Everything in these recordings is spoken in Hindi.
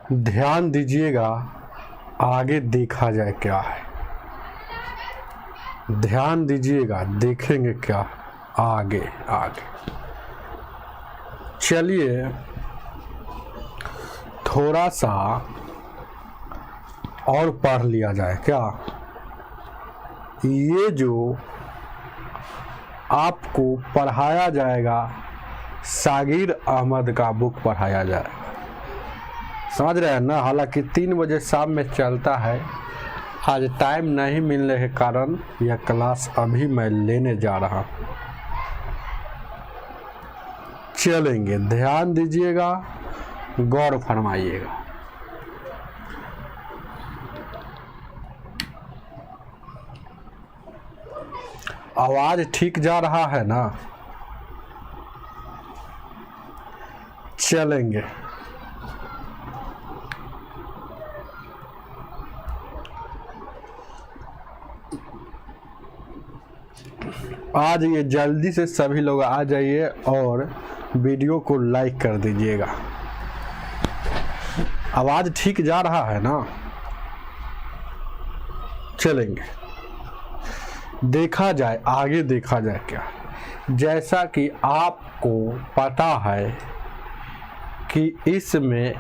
ध्यान दीजिएगा, आगे देखा जाए क्या है। ध्यान दीजिएगा, देखेंगे क्या आगे आगे। चलिए थोड़ा सा और पढ़ लिया जाए क्या। ये जो आपको पढ़ाया जाएगा, सागिर अहमद का बुक पढ़ाया जाएगा, समझ रहे हैं ना। हालांकि 3 बजे शाम में चलता है, आज टाइम नहीं मिलने के कारण यह क्लास अभी मैं लेने जा रहा हूँ। चलेंगे, ध्यान दीजिएगा, गौर फरमाइएगा। आवाज ठीक जा रहा है ना। चलेंगे, आज ये जल्दी से सभी लोग आ जाइए और वीडियो को लाइक कर दीजिएगा। आवाज ठीक जा रहा है ना। चलेंगे, देखा जाए, आगे देखा जाए क्या। जैसा कि आपको पता है कि इसमें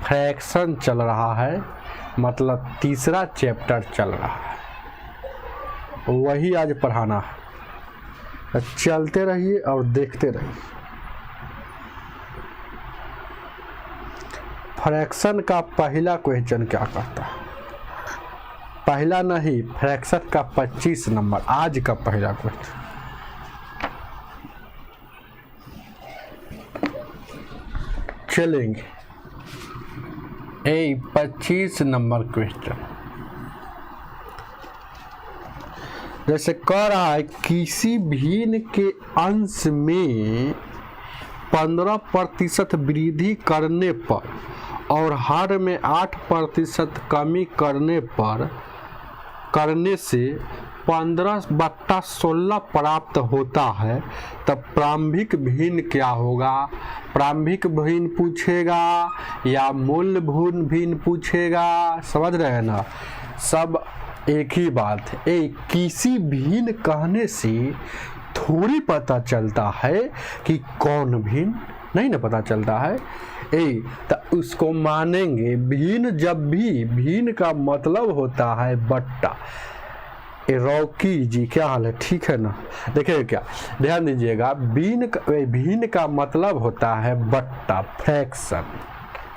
फ्रैक्शन चल रहा है, मतलब तीसरा चैप्टर चल रहा है, वही आज पढ़ाना है। चलते रहिए और देखते रहिए। फ्रैक्शन का पहला क्वेश्चन क्या कहता है, पहला नहीं, फ्रैक्शन का 25 नंबर आज का पहला क्वेश्चन। चलेंगे, 25 नंबर क्वेश्चन जैसे कह रहा है, किसी भिन्न के अंश में 15% वृद्धि करने पर और हर में 8% कमी करने से 15/16 प्राप्त होता है, तब प्रारंभिक भिन्न क्या होगा। प्रारंभिक भिन्न पूछेगा या मूल भिन्न पूछेगा, समझ रहे हैं ना। सब एक ही बात है। किसी भिन्न कहने से थोड़ी पता चलता है कि कौन भिन्न, नहीं ना पता चलता है। तो उसको मानेंगे भिन्न। जब भी भिन्न का मतलब होता है बट्टा। रॉकी जी क्या हाल है, ठीक है ना। देखिए क्या, ध्यान दीजिएगा, भिन्न का मतलब होता है बट्टा, फ्रैक्शन,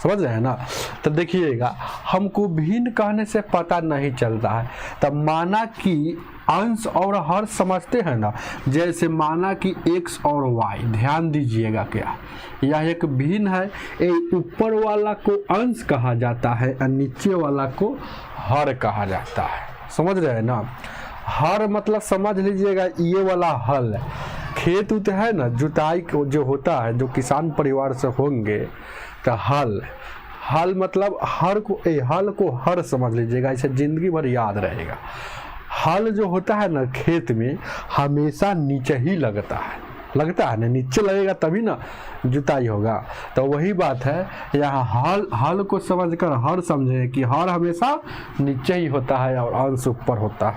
समझ रहे हैं ना। तो देखिएगा, हमको भिन्न कहने से पता नहीं चलता है, तब माना कि अंश और हर समझते हैं ना। जैसे माना कि x और y, ध्यान दीजिएगा क्या, यह एक भिन्न है। ऊपर वाला को अंश कहा जाता है और नीचे वाला को हर कहा जाता है, समझ रहे हैं ना। हर मतलब समझ लीजिएगा, ये वाला हल, खेत उत है ना, जुताई जो होता है, जो किसान परिवार से होंगे, तो हल मतलब हल को हर समझ लीजिएगा, इसे जिंदगी भर याद रहेगा। हल जो होता है ना खेत में, हमेशा नीचे ही लगता है ना, नीचे लगेगा तभी ना जुताई होगा। तो वही बात है, यहाँ हल को समझकर हर समझे कि हर हमेशा नीचे ही होता है और अंश ऊपर होता है।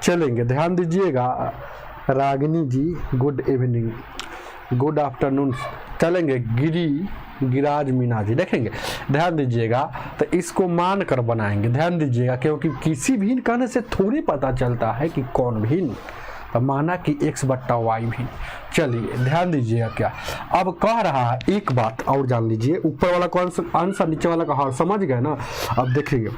चलेंगे, ध्यान दीजिएगा। रागिनी जी गुड इवनिंग, गुड आफ्टरनून। चलेंगे, गिराज मीना जी, देखेंगे, ध्यान दीजिएगा। तो इसको मान कर बनाएंगे, ध्यान दीजिएगा, क्योंकि किसी भिन्न कहने से थोड़ी पता चलता है कि कौन भिन्न। तो माना कि x/y भिन्न। चलिए ध्यान दीजिएगा क्या, अब कह रहा है एक बात और जान लीजिए, ऊपर वाला कौन सा अंश और नीचे वाला का हर, समझ गए ना। अब देखिए,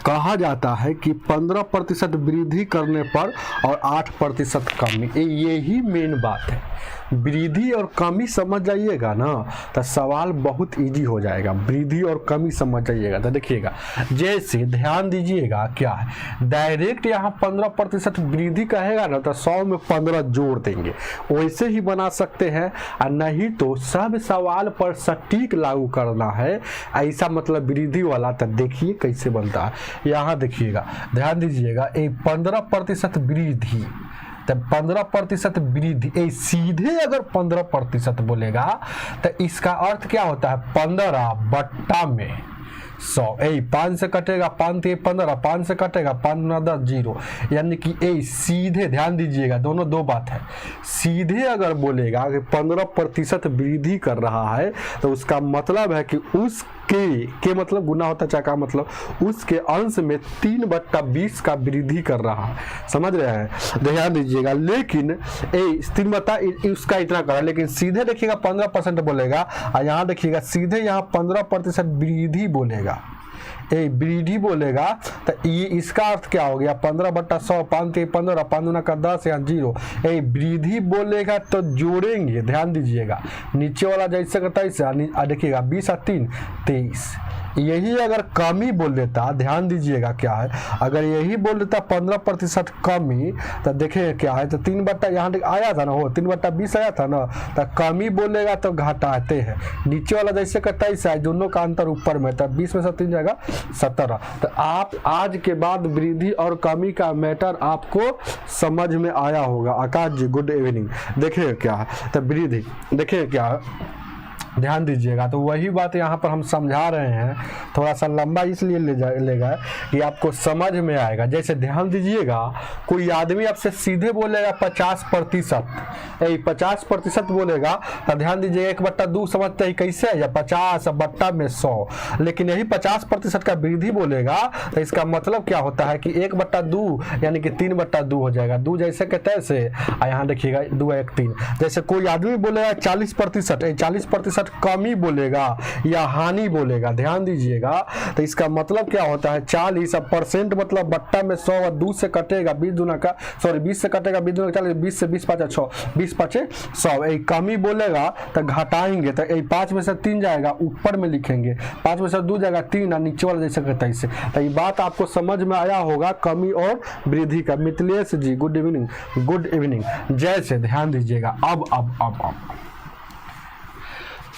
कहा जाता है कि 15% वृद्धि करने पर और 8% कमी, यही मेन बात है। वृद्धि और कमी समझ जाइएगा ना, तो सवाल बहुत इजी हो जाएगा। वृद्धि और कमी समझ जाइएगा तो देखिएगा, जैसे ध्यान दीजिएगा क्या है, डायरेक्ट यहाँ 15% वृद्धि कहेगा ना, तो 100 में 15 जोड़ देंगे, वैसे ही बना सकते हैं। और नहीं तो सब सवाल पर सटीक लागू करना है, ऐसा मतलब वृद्धि वाला। तो देखिए कैसे बनता है, यहाँ देखिएगा, ध्यान दीजिएगा, 15% वृद्धि, तो 15% वृद्धि, सीधे अगर 15% बोलेगा तो इसका अर्थ क्या होता है 15 बट्टा में 100। 5 से कटेगा 5 3 15, 5 से कटेगा 5 9 10 0, यानी कि सीधे, ध्यान दीजिएगा दोनों दो बात है। सीधे अगर बोलेगा कि 15% वृद्धि कर रहा है तो उसका मतलब है कि उसके मतलब गुना होता है, का मतलब उसके अंश में 3/20 का वृद्धि कर रहा है, समझ रहे हैं, ध्यान दीजिएगा। लेकिन 3 बट्टा उसका इतना कर रहा है, लेकिन सीधे देखिएगा 15% बोलेगा और यहाँ देखिएगा सीधे यहाँ 15% वृद्धि बोलेगा, वृद्धि बोलेगा तो ये इसका अर्थ क्या हो गया 15/100, 5 3 15, 5 दूना का 10 या 0। वृद्धि बोलेगा तो जोड़ेंगे, ध्यान दीजिएगा नीचे वाला जैसे का तैसे, देखिएगा 20 और 3 23। यही अगर कमी बोल देता, ध्यान दीजिएगा क्या है, अगर यही बोल देता 15% कमी तो देखिए क्या है, तो 3 बट्टा यहाँ आया था ना, हो 3/20 आया था ना, तो कमी बोलेगा तो घटाते हैं, नीचे वाला जैसे का तैसे है, दोनों का अंतर ऊपर में, तो 20 में से 3 जाएगा 17। तो आप आज के बाद वृद्धि और कमी का मैटर आपको समझ में आया होगा। आकाश जी गुड इवनिंग। देखिए क्या है, तो वृद्धि देखिए क्या है, ध्यान दीजिएगा। तो वही बात यहाँ पर हम समझा रहे हैं, थोड़ा सा लंबा इसलिए लेगा कि आपको समझ में आएगा। जैसे ध्यान दीजिएगा, कोई आदमी आपसे सीधे बोलेगा 50%, 50% बोलेगा तो ध्यान दीजिएगा 1/2 समझते ही कैसे है, या 50 बट्टा में 100, लेकिन यही 50% का वृद्धि बोलेगा तो इसका मतलब क्या होता है कि 1/2 यानी कि 3/2 हो जाएगा, 2 जैसे के तैसे, यहाँ देखिएगा 2 1 3। जैसे कोई आदमी बोलेगा 40%, 40% कमी बोलेगा या हानि बोलेगा, ध्यान दीजिएगा, तो इसका मतलब क्या होता है 40% मतलब बट्टा में 100 और 2 से कटेगा 20 दूना का, सॉरी 20 से कटेगा 20 दूना का 40, 20 से 20 5 6, 20 5 100। कमी बोलेगा तो घटाएंगे, तो 5 में से 3 जाएगा, ऊपर में लिखेंगे, 5 में से 2 जाएगा 3 और नीचे वाला जैसे कहता है इससे। तो ये बात आपको समझ में आया होगा कमी और वृद्धि का। मिथिलेश जी गुड इवनिंग, गुड इवनिंग। जैसे ध्यान दीजिएगा, अब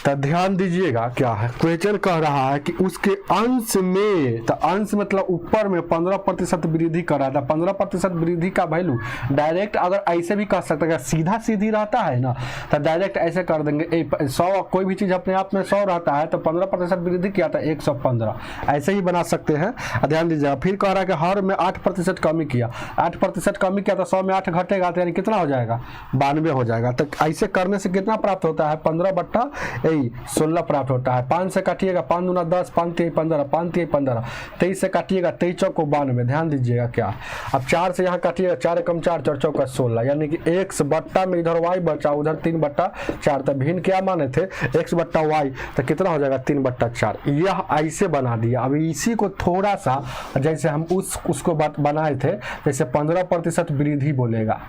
तो ध्यान दीजिएगा क्या है, क्वेश्चन कह रहा है कि उसके अंश में, तो अंश मतलब ऊपर में 15% वृद्धि कर रहा था। 15% वृद्धि का वैल्यू डायरेक्ट अगर ऐसे भी कर सकते हैं, सीधा सीधी रहता है ना तो डायरेक्ट ऐसे कर देंगे, 100 कोई भी चीज़ अपने आप में 100 रहता है तो 15% वृद्धि किया था 115, ऐसे ही बना सकते हैं। ध्यान दीजिएगा, फिर कह रहा है कि हर में 8% कमी किया, 8% कमी किया तो 100 में 8 घटेगा तो यानी कितना हो जाएगा 92 हो जाएगा। तो ऐसे करने से कितना प्राप्त होता है 15/16 प्राप्त होता है। 5 से काटिएगा 5 दूना 10, 5 3 15, 5 3 15, 23 से काटिएगा 23 चौको 92, ध्यान दीजिएगा क्या। अब 4 से यहाँ काटिएगा 4 एकम 4, 4 चौका 16, यानी कि x बट्टा में इधर y बचा, उधर 3/4। तो भिन्न क्या माने थे x बट्टा y, तो कितना हो जाएगा 3/4। यह ऐसे बना दिया। अभी इसी को थोड़ा सा जैसे हम उसको बनाए थे, जैसे 15% वृद्धि बोलेगा,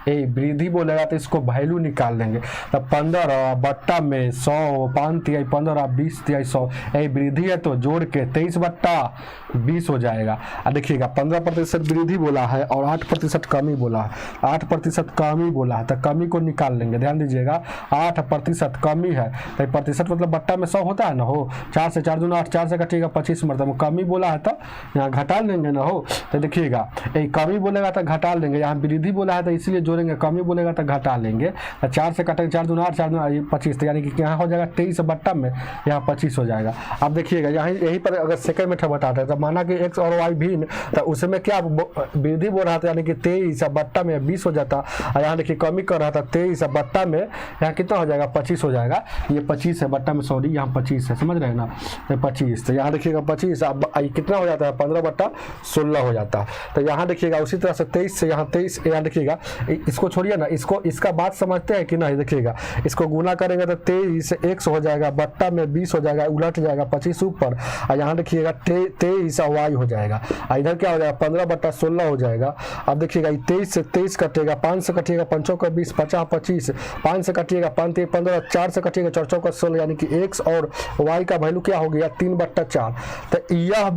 वृद्धि बोलेगा तो इसको वैल्यू निकाल लेंगे, तो 15 बट्टा में 100, 5 तिहाई 15, 20 तिहाई 100, वृद्धि है तो जोड़ के 23/20 हो जाएगा। देखिएगा 15% वृद्धि बोला है और 8% कमी बोला है, 8% कमी बोला है तो कमी को निकाल लेंगे। ध्यान दीजिएगा 8% कमी है तो प्रतिशत मतलब बट्टा में 100 होता है ना, हो 4 से 4 दूना 8, 4 से कटिएगा 25 मतलब कमी बोला है तो यहाँ घटा लेंगे ना, हो तो देखिएगा कमी बोलेगा तो घटा लेंगे, यहाँ वृद्धि बोला है तो इसलिए जोड़ेंगे, कमी बोलेगा तो घटा लेंगे। 4 से कटेंगे 4 दूना 8, 4 दूना 25, तो यानी कि यहाँ हो जाएगा 23 बट्टा में यहाँ 25 हो जाएगा। अब देखिएगा यहीं पर अगर सेकंड में बताते हैं तो माना कि x और y भिन्न, तो उसमें क्या वृद्धि बोल रहा था यानी कि 23 बट्टा में 20 हो जाता, और यहाँ देखिए कमी कर रहा था 23 बट्टा में यहाँ कितना हो जाएगा 25 हो जाएगा। ये 25 है बट्टा में, सॉरी यहाँ 25 है, समझ रहे हैं ना, 25, तो यहाँ देखिएगा 25 अब कितना हो जाता है 15/16 हो जाता है। तो यहाँ देखिएगा उसी तरह से 23 से यहाँ 23, यहाँ देखिएगा इसको छोड़िए ना, इसका बात समझते हैं कि नहीं। देखिएगा इसको गुना करेंगे तो 23 से x हो जाएगा, बट्टा में 20 हो जाएगा, उलट जाएगा 25 ऊपर, और यहाँ देखिएगा 23 y हो जाएगा, इधर क्या हो जाएगा 15/16 हो जाएगा। अब देखिएगा 23 से 23 कटेगा, 5 से कटिएगा 5 चौका 20, 50 25, 5 से कटिएगा 5 3 15, 4 से कटिएगा 4 चौका 16, यानी कि x और y का वैल्यू क्या हो गया 3/4। तो यह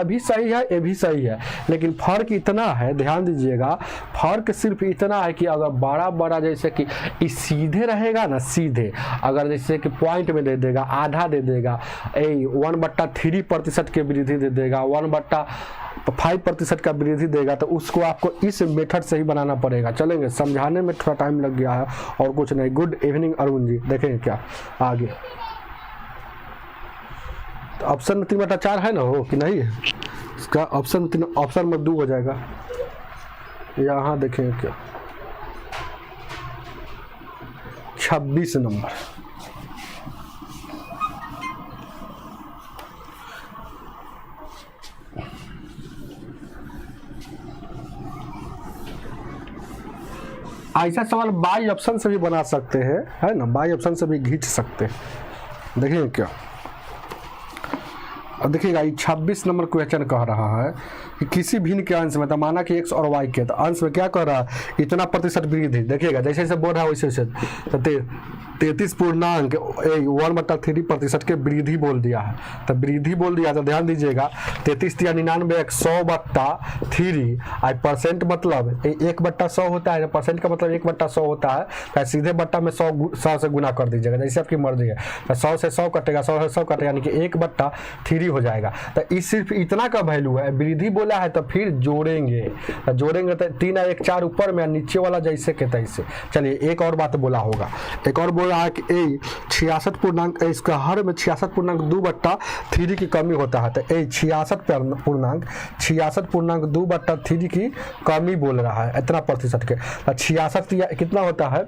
भी सही है, ये भी सही है, लेकिन फर्क इतना है, ध्यान दीजिएगा फर्क सिर्फ इतना क्या है कि अगर बड़ा बड़ा जैसे कि इस सीधे रहेगा ना, सीधे अगर जैसे कि पॉइंट में दे देगा, आधा दे देगा, 1/3% की वृद्धि दे देगा, 1/5% का वृद्धि देगा, तो उसको आपको इस मेथड से ही बनाना पड़ेगा। चलेंगे, समझाने में थोड़ा टाइम लग गया है और कुछ नहीं। गुड इवनिंग अरुण जी, देखेंगे क्या आगे। तो ऑप्शन 3/4 है ना, हो कि नहीं है इसका ऑप्शन 3, ऑप्शन में 2 हो जाएगा। यहाँ देखेंगे क्या 26 नंबर। ऐसा सवाल बाई ऑप्शन से भी बना सकते हैं, है ना, बाई ऑप्शन से भी खींच सकते हैं। देखिए क्या, अब देखिएगा ये 26 नंबर क्वेश्चन कह रहा है कि किसी भिन्न के अंश में, तो माना कि x और y के, तो अंश में क्या कर रहा है, इतना प्रतिशत वृद्धि। देखिएगा जैसे जैसे बोल रहा है वैसे वैसे, तो 33.1/3% के वृद्धि बोल दिया है। तो वृद्धि बोल दिया तो ध्यान दीजिएगा, 33 या 99 100/3, परसेंट मतलब 1/100 होता है, परसेंट का मतलब 1/100 होता है, तो सीधे बट्टा में 100 से गुना कर दीजिएगा, जैसे आपकी मर्जी है। तो 100 से 100 कटेगा, 100 से 100 कटेगा, यानी कि 1/3 हो जाएगा। तो इस सिर्फ इतना का वैल्यू है, वृद्धि बोला है तो फिर जोड़ेंगे, तो जोड़ेंगे तो 3 और 1 4 ऊपर में, नीचे वाला जैसे के तैसे। चलिए एक और बात बोला होगा, एक और बोला है कि 66 इसका हर में 66.2/3 की कमी होता है। तो 66.2/3 की कमी बोल रहा है, इतना प्रतिशत के। 66 कितना होता है,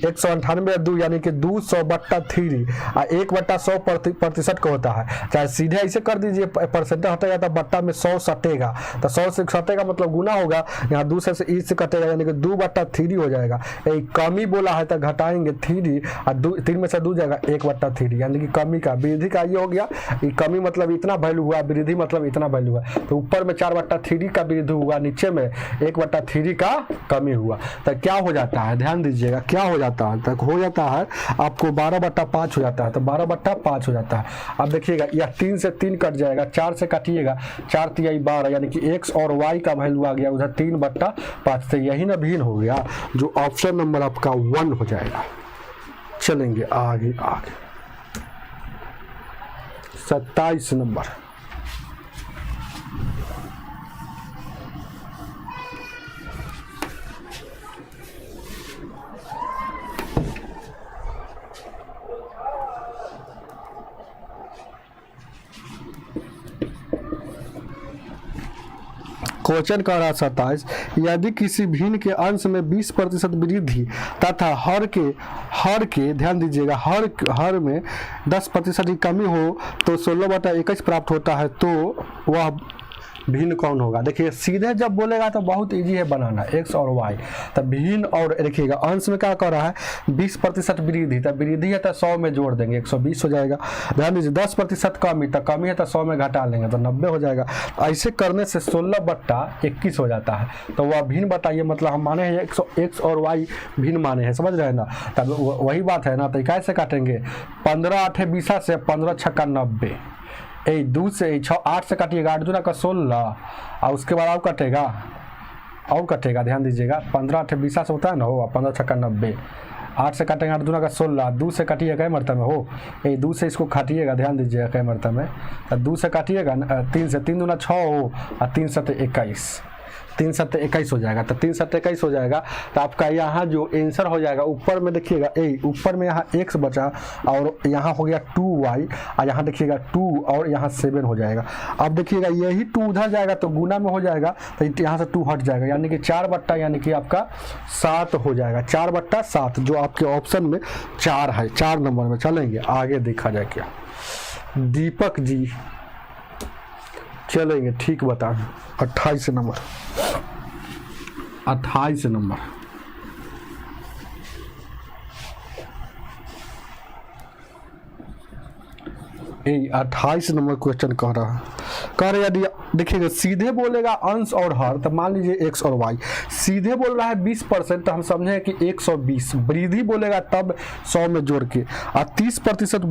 198 यानी कि 200/3, 1/100% का होता है। चाहे सीधे ऐसे कर दीजिए, परसेंटेज हटेगा तो बट्टा में 100 सटेगा, तो 100 से सटेगा मतलब गुना होगा, यहाँ 2 से इससे कटेगा, यानी कि 2/3 हो जाएगा। कमी बोला है तो घटाएंगे 3, और 3 में से 2 जाएगा, 1/3, यानी कि कमी का, वृद्धि का ये हो गया। कमी मतलब इतना वैल्यू हुआ, वृद्धि मतलब इतना वैल्यू हुआ। तो ऊपर में 4/3 का वृद्धि हुआ, नीचे में 1/3 का कमी हुआ। तो क्या हो जाता है, ध्यान दीजिएगा क्या हो जाता है, तक हो जाता है आपको 12/5 हो जाता है। तो 12/5 हो जाता है। अब देखिएगा यह 3 से 3 कट जाएगा, 4 से काटिएगा, 4 3 12, यानी कि x और y का वैल्यू आ गया उधर 3/5 से। यही ना भिन्न हो गया, जो ऑप्शन नंबर आपका 1 हो जाएगा। चलेंगे आगे 27 नंबर। क्वेश्चन कह रहा 27, यदि किसी भिन्न के अंश में 20% वृद्धि तथा हर के ध्यान दीजिएगा, हर में 10% की कमी हो तो 16/21 प्राप्त होता है, तो वह भिन्न कौन होगा। देखिए सीधे जब बोलेगा तो बहुत इजी है बनाना, x और y। तो भिन्न, और देखिएगा अंश में क्या कर रहा है, 20% वृद्धि, तो वृद्धि है तो 100 में जोड़ देंगे, 120 हो जाएगा। ध्यान दीजिए 10% कमी, तो कमी है तो 100 में घटा लेंगे तो 90 हो जाएगा। ऐसे करने से 16/21 हो जाता है। तो वह भिन्न बताइए, मतलब हम माने हैं x और y भिन्न माने हैं, समझ रहे हैं ना। तब वही बात है ना, तो कैसे काटेंगे, 15 8 20 से 15 6 90, 2 से 8 से काटिएगा, 8 दूना का 16, और उसके बाद और कटेगा, ध्यान दीजिएगा 15 8 20 से होता है ना, हो 15 6 90, 8 से काटेंगे, 8 दूना का 16, 2 से काटिएगा कई मरतबे में, हो 2 से इसको काटिएगा, ध्यान दीजिएगा कई मरतबे में, 2 से काटिएगा 3 से, 3 दूना 6 हो, और 3 7 21, 3 7 21 हो जाएगा। तो 3 7 21 हो जाएगा। तो आपका यहाँ जो आंसर हो जाएगा, ऊपर में देखिएगा ऊपर में यहाँ x बचा, और यहाँ हो गया 2y, और यहाँ देखिएगा 2 और यहाँ 7 हो जाएगा। अब देखिएगा यही 2 उधर जाएगा तो गुना में हो जाएगा, तो यहाँ से 2 हट जाएगा, यानी कि 4 यानी कि आपका 7 हो जाएगा, 4/7 जो आपके ऑप्शन में 4 है, 4 नंबर में। चलेंगे आगे देखा जाए क्या। दीपक जी चलेंगे, ठीक बताएं, 28 नंबर। 28 नंबर, यही 28 नंबर क्वेश्चन कह रहा है। यदि देखिएगा सीधे बोलेगा अंश और हर, तो मान लीजिए x और y, सीधे बोल रहा है 20% तो हम समझे कि 120, वृद्धि बोलेगा तब 100 में जोड़ के, और 30%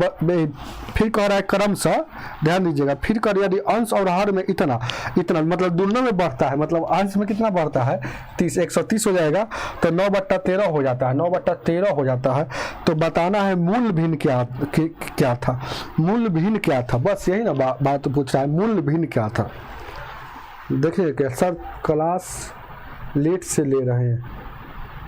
फिर कह रहा है क्रमशः, ध्यान दीजिएगा, फिर कर यदि अंश और हर में इतना इतना मतलब दोनों में बढ़ता है, मतलब अंश में कितना बढ़ता है 30, 130 हो जाएगा, तो 9/13 हो जाता है, 9/13 हो जाता है। तो बताना है मूल भिन्न क्या था, मूल भिन्न क्या था, बस यही ना बात पूछ रहा है, मूल भिन्न क्या था। देखिए क्या सर क्लास लेट से ले रहे हैं,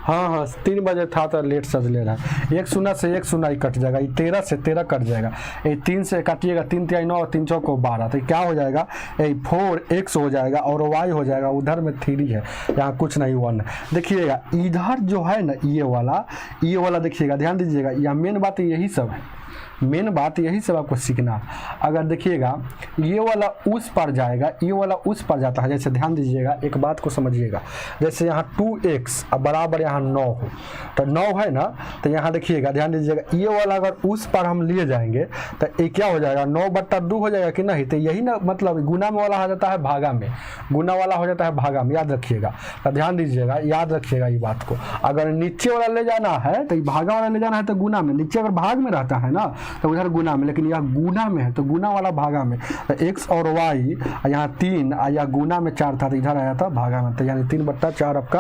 हाँ 3 बजे था तो लेट से ले रहा है। 1 शून्य से 1 शून्य ही कट जाएगा, ये 13 से 13 कट जाएगा, ये 3 से काटिएगा, 3 3 9 3 4 को 12, तो क्या हो जाएगा, ये 4x हो जाएगा और y हो जाएगा, उधर में 3 है, यहाँ कुछ नहीं 1 है। देखिएगा इधर जो है ना ये वाला देखिएगा, ध्यान दीजिएगा, यहाँ मेन बात यही सब है, मेन बात यही सब आपको सीखना। अगर देखिएगा ये वाला उस पर जाएगा, ये वाला उस पर जाता है, जैसे ध्यान दीजिएगा एक बात को समझिएगा, जैसे यहाँ 2x अब बराबर यहाँ 9 हो, तो 9 है ना, तो यहाँ देखिएगा ध्यान दीजिएगा, ये वाला अगर उस पर हम लिए जाएंगे तो ये क्या हो जाएगा 9/2 हो जाएगा कि नहीं, तो यही ना मतलब गुना में वाला हो जाता है भागा में, गुना वाला हो जाता है भागा में, याद रखिएगा, तो ध्यान दीजिएगा, याद रखिएगा ये बात को। अगर नीचे वाला ले जाना है तो भागा वाला ले जाना है तो गुना में, नीचे अगर भाग में रहता है ना तो उधर गुना में, लेकिन यह गुना में है तो गुना वाला भागा में, तो x और y यहाँ 3 या गुना में 4 था तो इधर आया था भागा में, तो यानी 3/4 आपका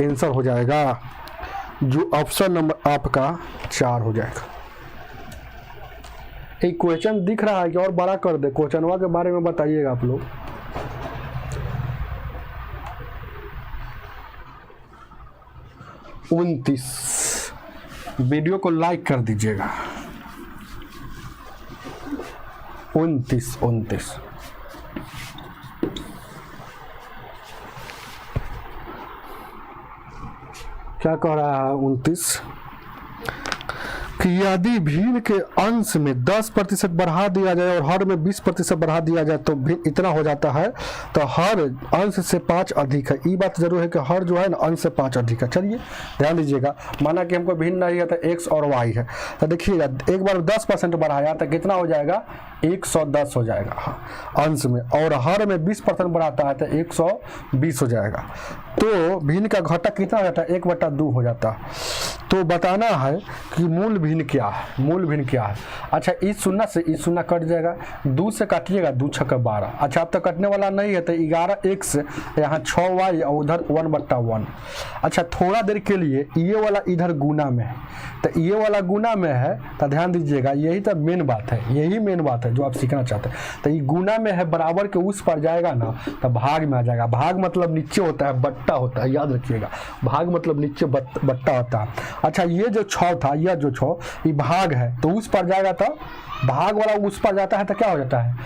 आंसर हो जाएगा, जो ऑप्शन नंबर आपका 4 हो जाएगा। एक क्वेश्चन दिख रहा है कि और बड़ा कर दे, क्वेश्चनवा के बारे में बताइएगा आप लोग। वीडियो को लाइक कर दीजिएगा। 29 क्या कह रहा है 29 कि यदि भिन्न के अंश में 10% बढ़ा दिया जाए और हर में 20% बढ़ा दिया जाए तो भिन्न इतना हो जाता है, तो हर अंश से 5 अधिक है। ये बात जरूर है कि हर जो है ना अंश से 5 अधिक है। चलिए ध्यान दीजिएगा, माना कि हमको भिन्न नहीं है तो x और y है, तो देखिएगा एक बार 10% बढ़ाया तो कितना हो जाएगा 110 हो जाएगा अंश में, और हर में 20% बढ़ाता है तो 120 हो जाएगा। तो भिन्न का घटक कितना हो जाता है 1/2 हो जाता है। तो बताना है कि मूल भिन्न क्या है, मूल भिन्न क्या है। अच्छा इस शून्य से इस शून्य कट जाएगा, 2 से काटिएगा 2 6 12। अच्छा अब तक कटने वाला नहीं है तो 11x यहाँ 6y और उधर 1/1। अच्छा थोड़ा देर के लिए ये वाला इधर गुना में है, तो ये वाला गुना में है तो ध्यान दीजिएगा, यही तो मेन बात है, यही मेन बात है जो आप सीखना चाहते हैं। तो ये गुना में है, बराबर के उस पर जाएगा ना तो भाग में आ जाएगा। भाग मतलब नीचे होता है, बट्टा होता है, याद रखिएगा, भाग मतलब नीचे बट्टा होता है। अच्छा ये जो 6 था, यह जो 6 ये भाग है तो उस पर जाएगा, तो भाग वाला उस पर जाता है तो क्या हो जाता है,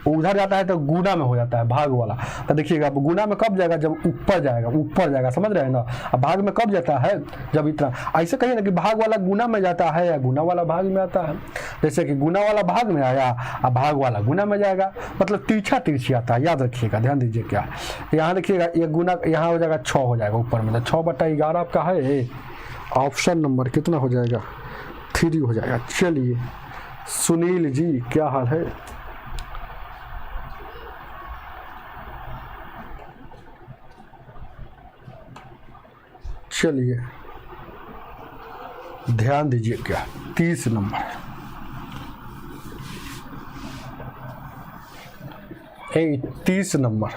उधर जाता है तो गुना में हो जाता है भाग वाला। तो देखिएगा गुना में कब जाएगा, जब ऊपर जाएगा, ऊपर जाएगा, समझ रहे हैं ना। अब भाग में कब जाता है, जब इतना, ऐसे कहिए ना कि भाग वाला गुना में जाता है या गुना वाला भाग में आता है। जैसे कि गुना वाला भाग में आया अब भाग वाला गुना में जाएगा, मतलब तिरछा तिरछी आता है, याद रखिएगा। ध्यान दीजिए क्या यहाँ देखिएगा, ये गुना यहाँ हो जाएगा 6 हो जाएगा ऊपर में, 6/11 आपका है, ऑप्शन नंबर कितना हो जाएगा 3 हो जाएगा। चलिए सुनील जी क्या हाल है, चलिए ध्यान दीजिए क्या 30 नंबर 30 नंबर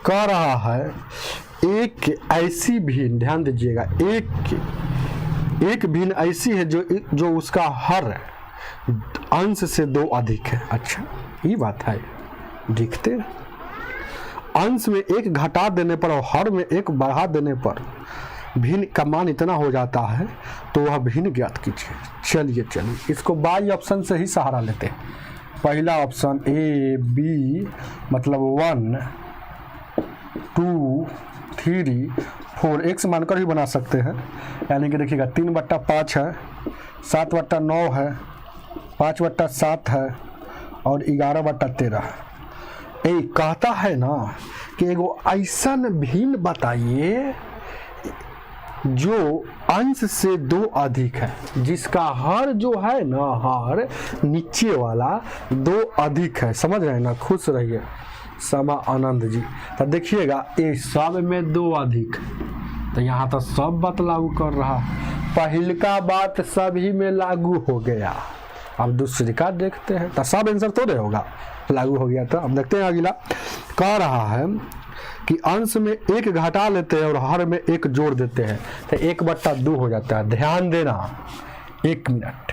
कह रहा है एक ऐसी भिन्न, ध्यान दीजिएगा, एक भिन्न ऐसी है जो उसका हर अंश से 2 अधिक है। अच्छा ये बात है, देखते अंश में 1 घटा देने पर और हर में 1 बढ़ा देने पर भिन्न का मान इतना हो जाता है, तो वह भिन्न ज्ञात कीजिए। चलिए इसको बाई ऑप्शन से ही सहारा लेते हैं। पहला ऑप्शन A B मतलब 1 2 3 4 x मानकर ही बना सकते हैं, यानी कि देखिएगा 3/5 है, 7/9 है, 5/7 है और 11/13। कहता है ना कि एगो ऐसा भिन्न बताइए जो अंश से 2 अधिक है, जिसका हर जो है ना, हर नीचे वाला 2 अधिक है। समझ रहे हैं ना, खुश रहिए, समा आनंद जी। तो देखिएगा ये सब में 2 अधिक, तो यहाँ तो सब बात लागू कर रहा, पहल का बात सभी में लागू हो गया। अब दूसरी का देखते हैं, तो सब आंसर तो नहीं होगा, लागू हो गया। तो अब देखते हैं अगला कह रहा है कि अंश में 1 घटा लेते हैं और हर में 1 जोड़ देते हैं, तो 1/2 हो जाता है। ध्यान देना, 1 मिनट,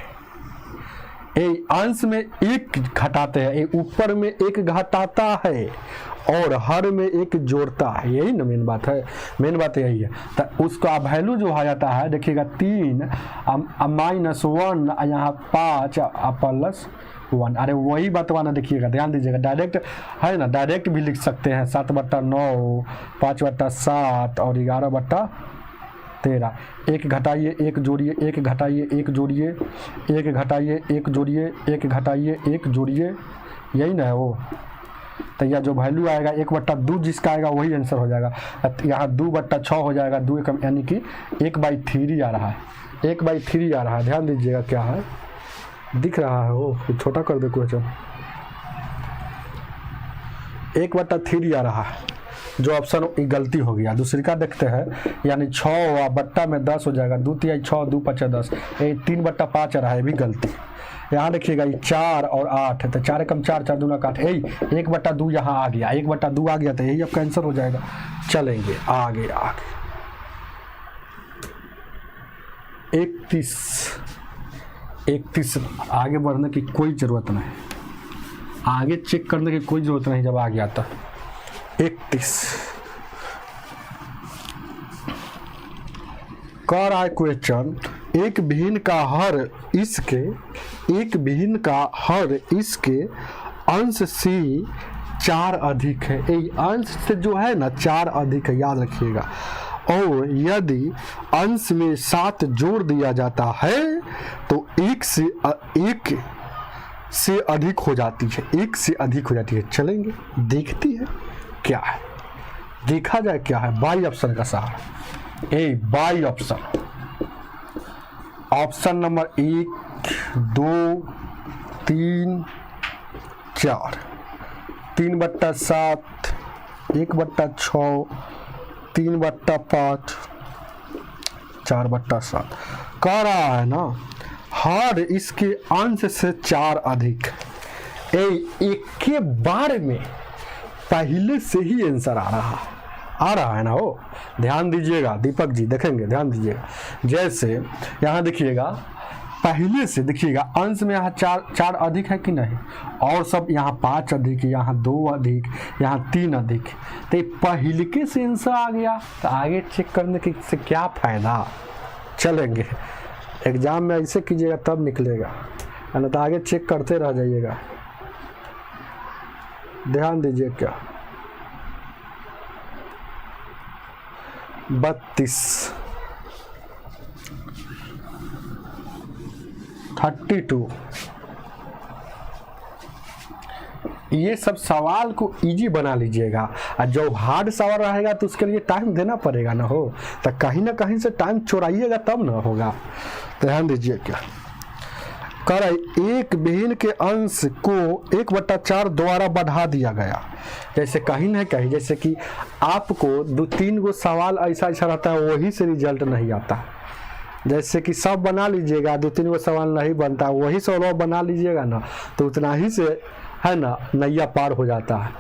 ये अंश में 1 घटाते हैं, ये ऊपर में 1 घटाता है और हर में 1 जोड़ता है, यही ना मेन बात है, मेन बात यही है। तो उसका वैल्यू जो आ जाता है, देखिएगा 3 -1, यहाँ 5 +1, अरे वही बतवाना, देखिएगा ध्यान दीजिएगा, डायरेक्ट है ना, डायरेक्ट भी लिख सकते हैं, 7/9, 5/7 और 11/13। 1 घटाइए 1 जोड़िए, 1 घटाइए 1 जोड़िए, 1 घटाइए 1 जोड़िए, 1 घटाइए 1 जोड़िए, यही ना है वो। तो यह जो वैल्यू आएगा 1/2 जिसका आएगा वही आंसर हो जाएगा। यहाँ 2/6 हो जाएगा, 2 एकम यानी कि 1/3 आ रहा है, 1/3 आ रहा है। ध्यान दीजिएगा क्या है, दिख रहा है वो, छोटा कर दे क्वेश्चन, 1/3 आ रहा है, जो ऑप्शन गलती हो गया। दूसरी का देखते हैं, यानी 6 बट्टा में 10 हो जाएगा, 2 तिहाई 6, 2 5 10, ये 3/5 आ रहा है, ये भी गलती। यहाँ देखिएगा ये 4 और 8 है, तो 4 एकम 4, 4 दूना 8, यही 1/2 यहाँ आ गया, 1/2 आ गया, तो यही आपका आंसर हो जाएगा। चलेंगे आगे आगे, 31 आगे बढ़ने की कोई ज़रूरत नहीं, आगे चेक करने की कोई ज़रूरत नहीं, जब आ गया था 31 कह रहा है क्वेश्चन, एक भिन्न का हर इसके अंश से 4 अधिक है। ये अंश से जो है ना 4 अधिक है, याद रखिएगा। और यदि अंश में 7 जोड़ दिया जाता है तो 1 से अधिक हो जाती है, 1 से अधिक हो जाती है। चलेंगे देखती है क्या है, देखा जाए क्या है। बाई ऑप्शन का सहारा, बाई ऑप्शन नंबर 1 2 3 4, 3/7, 1/6, 3/5, 4/7 कह रहा है ना, हर इसके अंश से 4 अधिक। एक के बार में पहले से ही आंसर आ रहा है ना वो। ध्यान दीजिएगा दीपक जी, देखेंगे ध्यान दीजिएगा। जैसे यहाँ देखिएगा, पहले से देखिएगा अंश में यहाँ 4 अधिक है कि नहीं, और सब यहाँ 5 अधिक, यहाँ 2 अधिक, यहाँ 3 अधिक, तो पहले के से आंसर आ गया, तो आगे चेक करने के से क्या फायदा। चलेंगे एग्जाम में ऐसे कीजिएगा तब निकलेगा, है ना, तो आगे चेक करते रह जाइएगा। ध्यान दीजिए क्या, 32 32 ये सब सवाल को इजी बना लीजिएगा, और जो हार्ड सवाल रहेगा तो उसके लिए टाइम देना पड़ेगा ना हो, तो कहीं ना कहीं से टाइम चुराइएगा तब ना होगा। ध्यान दीजिए क्या कर, एक भिन्न के अंश को 1/4 द्वारा बढ़ा दिया गया। जैसे कहीं ना कहीं, जैसे कि आपको 2-3 गो सवाल ऐसा रहता है, वही से रिजल्ट नहीं आता। जैसे कि सब बना लीजिएगा, 2-3 गो सवाल नहीं बनता, वही सवाल बना लीजिएगा ना, तो उतना ही से है ना नैया पार हो जाता है।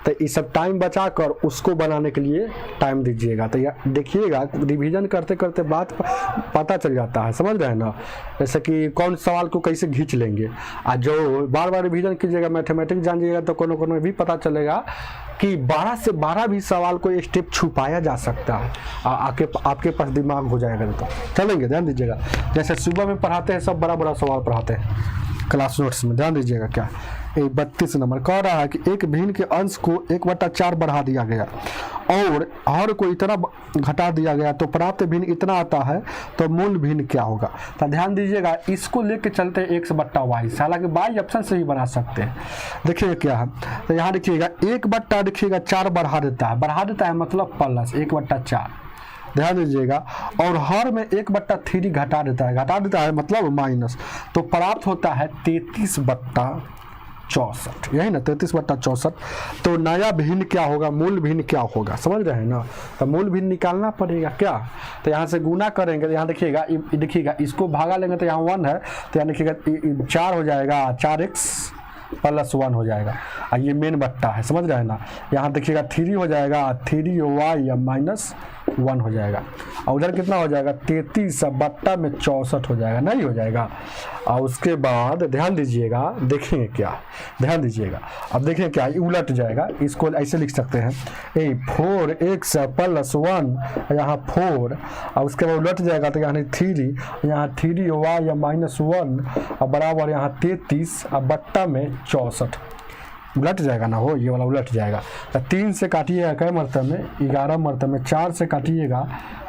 तो ये सब टाइम बचाकर उसको बनाने के लिए टाइम दीजिएगा। तो देखिएगा रिवीजन करते करते बात पता चल जाता है, समझ रहे हैं ना। जैसे कि कौन सवाल को कैसे खींच लेंगे, और जो बार बार रिवीजन कीजिएगा, मैथमेटिक्स जानिएगा, तो कोनो भी पता चलेगा कि 12 से 12 भी सवाल को स्टेप छुपाया जा सकता है, आपके पास दिमाग हो जाएगा। तो चलेंगे, ध्यान दीजिएगा। जैसे सुबह में पढ़ाते हैं सब बड़ा सवाल पढ़ाते हैं क्लास नोट्स में, ध्यान दीजिएगा क्या। 32 नंबर कह रहा है कि एक भिन्न के अंश को 1/4 बढ़ा दिया गया और हर को इतना घटा दिया गया, तो प्राप्त भिन्न इतना आता है, तो मूल भिन्न क्या होगा। तो ध्यान दीजिएगा, इसको लेके चलते हैं x/y, हालांकि बाई ऑप्शन से ही बना सकते हैं। देखिए क्या है, तो यहाँ देखिएगा 1/4 बढ़ा देता है मतलब प्लस 1/4, ध्यान दीजिएगा। और हर में 1/3 घटा देता है मतलब माइनस, तो प्राप्त होता है 33/, 64, यही ना 33/64। तो नया भिन्न क्या होगा, मूल भिन्न क्या होगा, समझ रहे हैं ना। तो मूल भिन्न निकालना पड़ेगा क्या, तो यहाँ से गुना करेंगे तो यहाँ देखिएगा इसको भागा लेंगे तो यहाँ 1 है, तो यहाँ देखिएगा 4 हो जाएगा, 4x + 1 हो जाएगा। और ये मेन बट्टा है, समझ रहे हैं ना। यहाँ देखिएगा 3 हो जाएगा, 3y - 1 हो जाएगा। और उधर कितना हो जाएगा, 33/64 हो जाएगा, नहीं हो जाएगा। और उसके बाद ध्यान दीजिएगा, देखेंगे क्या, ध्यान दीजिएगा, अब देखें क्या उलट जाएगा। इसको ऐसे लिख सकते हैं 4x + 1, यहाँ 4, और उसके बाद उलट जाएगा तो यहाँ 3, यहाँ 3y - 1 और बराबर यहाँ 33 और बट्टा में 64 उलट जाएगा ना, हो ये वाला उलट जाएगा। तो 3 से काटिएगा कै मरतब में, 11 मरतब में, 4 से काटिएगा,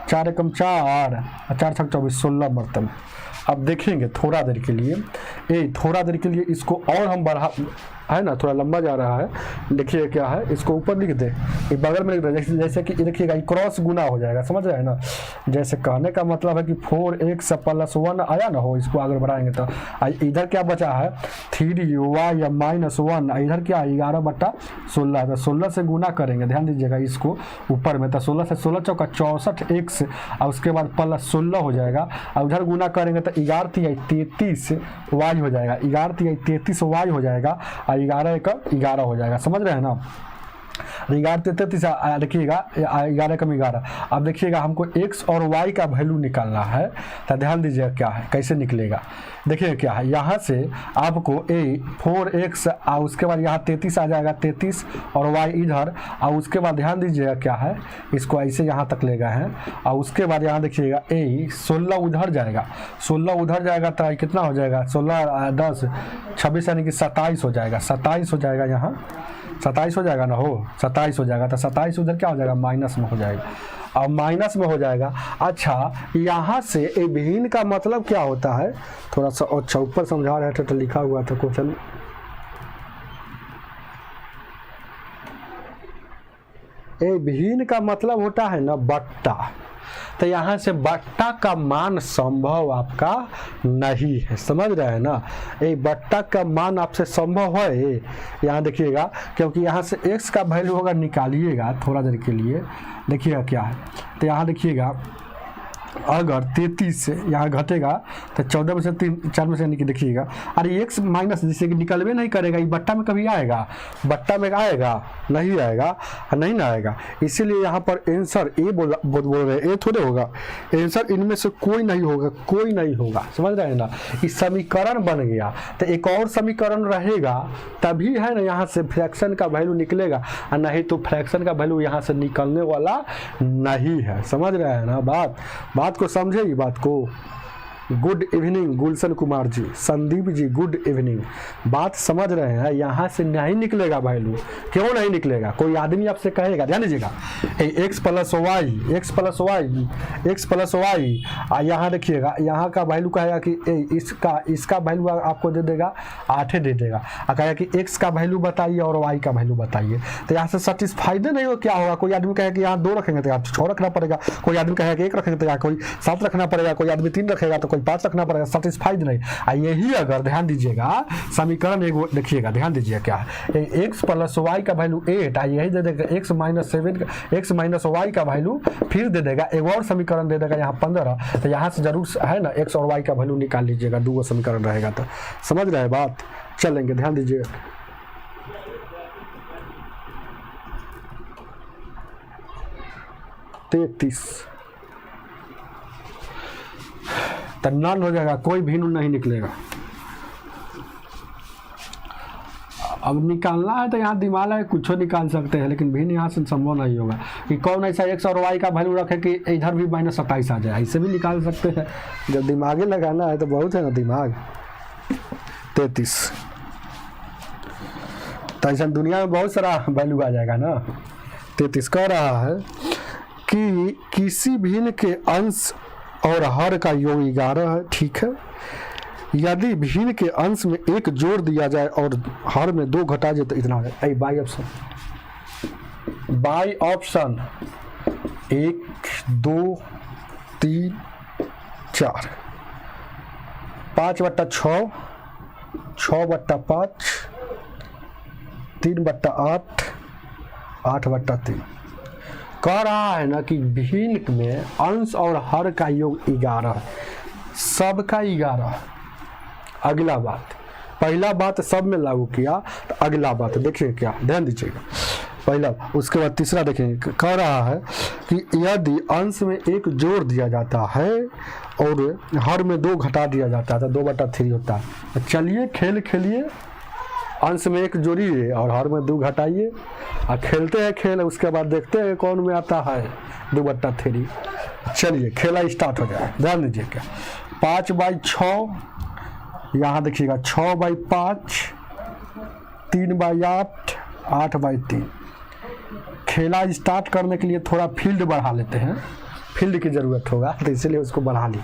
4 एकम 4 और 4 छक 24, 16 मरतब में। अब देखेंगे थोड़ा देर के लिए, थोड़ा देर के लिए इसको और हम बढ़ा, है ना, थोड़ा लंबा जा रहा है। देखिए क्या है, इसको ऊपर लिख दे, ये बगल में लिख दे, जैसे कि देखिएगा क्रॉस गुना हो जाएगा, समझ रहे हैं ना। जैसे कहने का मतलब है कि 4x + 1 आया ना, हो इसको आगे बढ़ाएंगे तो इधर क्या बचा है 3y - 1, इधर क्या 11/16, तो 16 से गुना करेंगे, ध्यान दीजिएगा इसको ऊपर में, तो 16 से 16 चौका 64x और उसके बाद +16 हो जाएगा। और उधर गुना करेंगे तो 11 × 33y हो जाएगा, 11 × 33y हो जाएगा, 11 × 11 हो जाएगा, समझ रहे हैं ना। 11 × 33 देखिएगा, 11 × 11। अब देखिएगा हमको x और y का वैल्यू निकालना है, तो ध्यान दीजिएगा क्या है, कैसे निकलेगा। देखिए क्या है, यहाँ से आपको 4x और उसके बाद यहाँ 33 आ जाएगा, 33 और y इधर, और उसके बाद ध्यान दीजिएगा क्या है, इसको ऐसे यहाँ तक ले गए हैं, और उसके बाद यहाँ देखिएगा 16 उधर जाएगा, 16 उधर जाएगा तो कितना हो जाएगा, 16 10 26 यानी कि 27 हो जाएगा, 27 हो जाएगा, यहाँ 27 हो जाएगा ना, हो 27 हो जाएगा। तो 27 उधर क्या हो जाएगा, माइनस में हो जाएगा, अब माइनस में हो जाएगा। अच्छा, यहाँ से भिन्न का मतलब क्या होता है, थोड़ा सा अच्छा ऊपर समझा रहे थे तो लिखा हुआ था क्वेश्चन, भिन्न का मतलब होता है ना बट्टा। तो यहाँ से बट्टा का मान संभव आपका नहीं है, समझ रहे हैं ना। ये बट्टा का मान आपसे संभव है, यहाँ देखिएगा, क्योंकि यहाँ से x का वैल्यू होगा, निकालिएगा थोड़ा देर के लिए, देखिएगा क्या है। तो यहाँ देखिएगा अगर 33 से यहाँ घटेगा तो 14 में से 4 में से यानी कि देखिएगा, अरे x माइनस जैसे कि निकलवे नहीं करेगा, ये बट्टा में कभी आएगा, बट्टा में आएगा नहीं आएगा, नहीं ना आएगा। इसीलिए यहाँ पर आंसर ए बोल रहे हैं, ए थोड़े होगा आंसर, इनमें से कोई नहीं होगा, कोई नहीं होगा, समझ रहे हैं ना। इस समीकरण बन गया तो एक और समीकरण रहेगा, तभी है ना यहाँ से फ्रैक्शन का वैल्यू निकलेगा, और नहीं तो फ्रैक्शन का वैल्यू यहाँ से निकलने वाला नहीं है, समझ रहे हैं ना। बात को समझे, ये बात को। Good evening Gulshan Kumar ji, Sandeep ji good evening. बात समझ रहे हैं, यहाँ से नहीं निकलेगा वैल्यू। क्यों नहीं निकलेगा, कोई आदमी आपसे कहेगा, ध्यान दीजिएगा, x + y, यहाँ देखिएगा, यहाँ का वैल्यू कहेगा कि इसका वैल्यू आपको दे देगा 8 दे देगा, और कहेगा कि x का वैल्यू बताइए और y का वैल्यू बताइए। तो यहाँ से सेटिस्फाइड नहीं हो, क्या होगा, कोई आदमी कहेगा कि यहाँ 2 रखेंगे तो यहाँ 6 रखना पड़ेगा, कोई आदमी कहेगा कि 1 रखेंगे तो यहाँ कोई 7 रखना पड़ेगा, कोई आदमी 3 रखेगा तो कोई 5 रखना पड़ेगा, सेटिस्फाइड नहीं। यही अगर ध्यान दीजिएगा समीकरण एक देखिएगा, ध्यान दीजिएगा क्या है, x + y का वैल्यू 8, यही दे देगा x - y का वैल्यू, फिर दे देगा एक और समीकरण दे देगा यहाँ 15। तो यहाँ से जरूर है ना x और y का वैल्यू निकाल लीजिएगा, 2 समीकरण रहेगा, तो समझ रहे हैं बात। चलेंगे, ध्यान दीजिएगा, तो नल हो जाएगा, कोई भिन्न नहीं निकलेगा। अब निकालना है तो यहाँ दिमाग है, कुछ निकाल सकते हैं, लेकिन भिन्न यहाँ से संभव नहीं होगा कि कौन ऐसा x और y का वैल्यू रखे कि इधर भी -27 आ जाए, ऐसे भी निकाल सकते हैं। जब दिमागे लगाना है तो बहुत है ना दिमाग। 33 तो ऐसा दुनिया में बहुत सारा वैल्यू आ जाएगा ना। 33 कह रहा है कि किसी भिन्न के अंश और हर का योग 11 है, ठीक है। यदि भिन्न के अंश में 1 जोड़ दिया जाए और हर में 2 घटा जाए तो इतना है। By option 1 2 3 4 5/6 6/5 3/8, 8/3। कह रहा है ना कि भिन्न में अंश और हर का योग 11, सबका 11। अगला बात, पहला बात सब में लागू किया, तो अगला बात देखिए क्या, ध्यान दीजिएगा। पहला, उसके बाद तीसरा देखेंगे। कह रहा है कि यदि अंश में 1 जोड़ दिया जाता है और हर में 2 घटा दिया जाता है तो 2/3 होता है। चलिए खेल खेलिए, अंश में 1 जोड़िए और हर में 2 घटाइए और खेलते हैं खेल, उसके बाद देखते हैं कौन में आता है 2/3। चलिए खेला स्टार्ट हो जाए। ध्यान दीजिए क्या, 5/6, यहाँ देखिएगा 6/5, 3/8, 8/3। खेला स्टार्ट करने के लिए थोड़ा फील्ड बढ़ा लेते हैं, फील्ड की ज़रूरत होगा तो इसलिए उसको बढ़ा ली।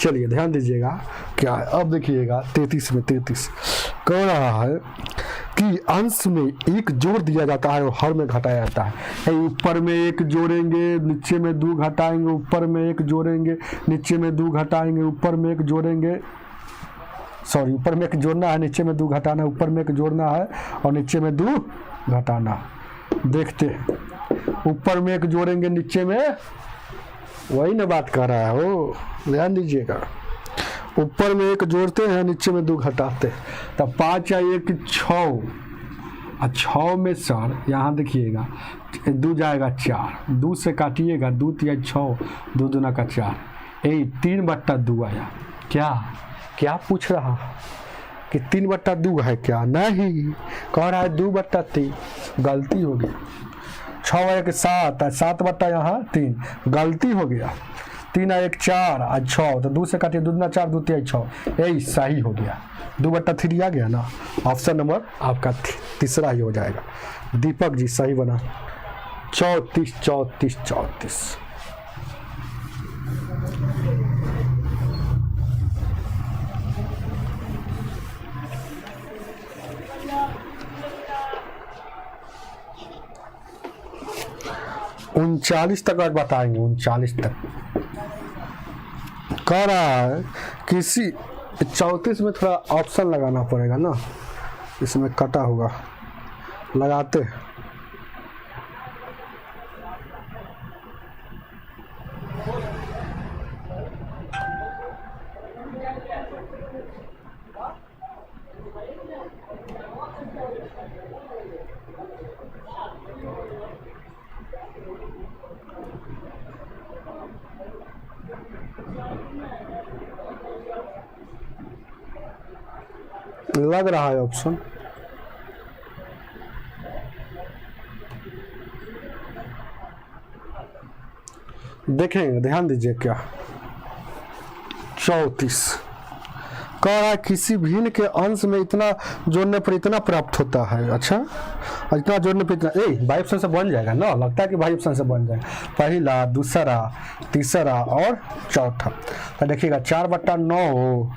चलिए ध्यान दीजिएगा क्या है, अब देखिएगा 33 में 33 कह रहा है कि अंश में 1 जोड़ दिया जाता है और हर में घटाया जाता है। ऊपर में 1 जोड़ेंगे, नीचे में 2 घटाएंगे, ऊपर में 1 जोड़ेंगे, नीचे में 2 घटाएंगे, ऊपर में 1 जोड़ेंगे, सॉरी ऊपर में 1 जोड़ना है, नीचे में 2 घटाना है, ऊपर में 1 जोड़ना है और नीचे में 2 घटाना। देखते हैं, ऊपर में 1 जोड़ेंगे, नीचे में, वही ना बात कर रहा है वो, ध्यान दीजिएगा। ऊपर में 1 जोड़ते हैं, नीचे में 2 घटाते हैं, तब 5 या 1 6, और 6 में सर यहाँ देखिएगा 2 जाएगा 4, 2 से काटिएगा, 2 तिया 6, 2 दूना का 4, 3/2 आया। क्या पूछ रहा कि 3/2 है क्या? नहीं, कह रहा है 2/3। गलती हो गई। 6 1 7, 7 यहाँ 3, गलती हो गया। 3 1 4 और 6, तो 2 से काटिए, 2 दूना 4, 2 तिया 6, यही सही हो गया। 2/3 आ गया ना, ऑप्शन नंबर आपका तीसरा ही हो जाएगा। दीपक जी सही बना। 34 34 34। उनचालीस तक आज बताएंगे, 39 तक। कह रहा है किसी 34 में थोड़ा ऑप्शन लगाना पड़ेगा ना, इसमें कटा होगा, लगाते हैं। लग रहा है ऑप्शन। देखेंगे, ध्यान दीजिए क्या। 34 कह रहा है किसी भिन्न के अंश में इतना जोड़ने पर इतना प्राप्त होता है। अच्छा, इतना जोड़ने पर इतना, भाई ऑप्शन से बन जाएगा ना, लगता है कि भाई ऑप्शन से बन जाएगा। पहला, दूसरा, तीसरा और चौथा। तो देखिएगा 4/9,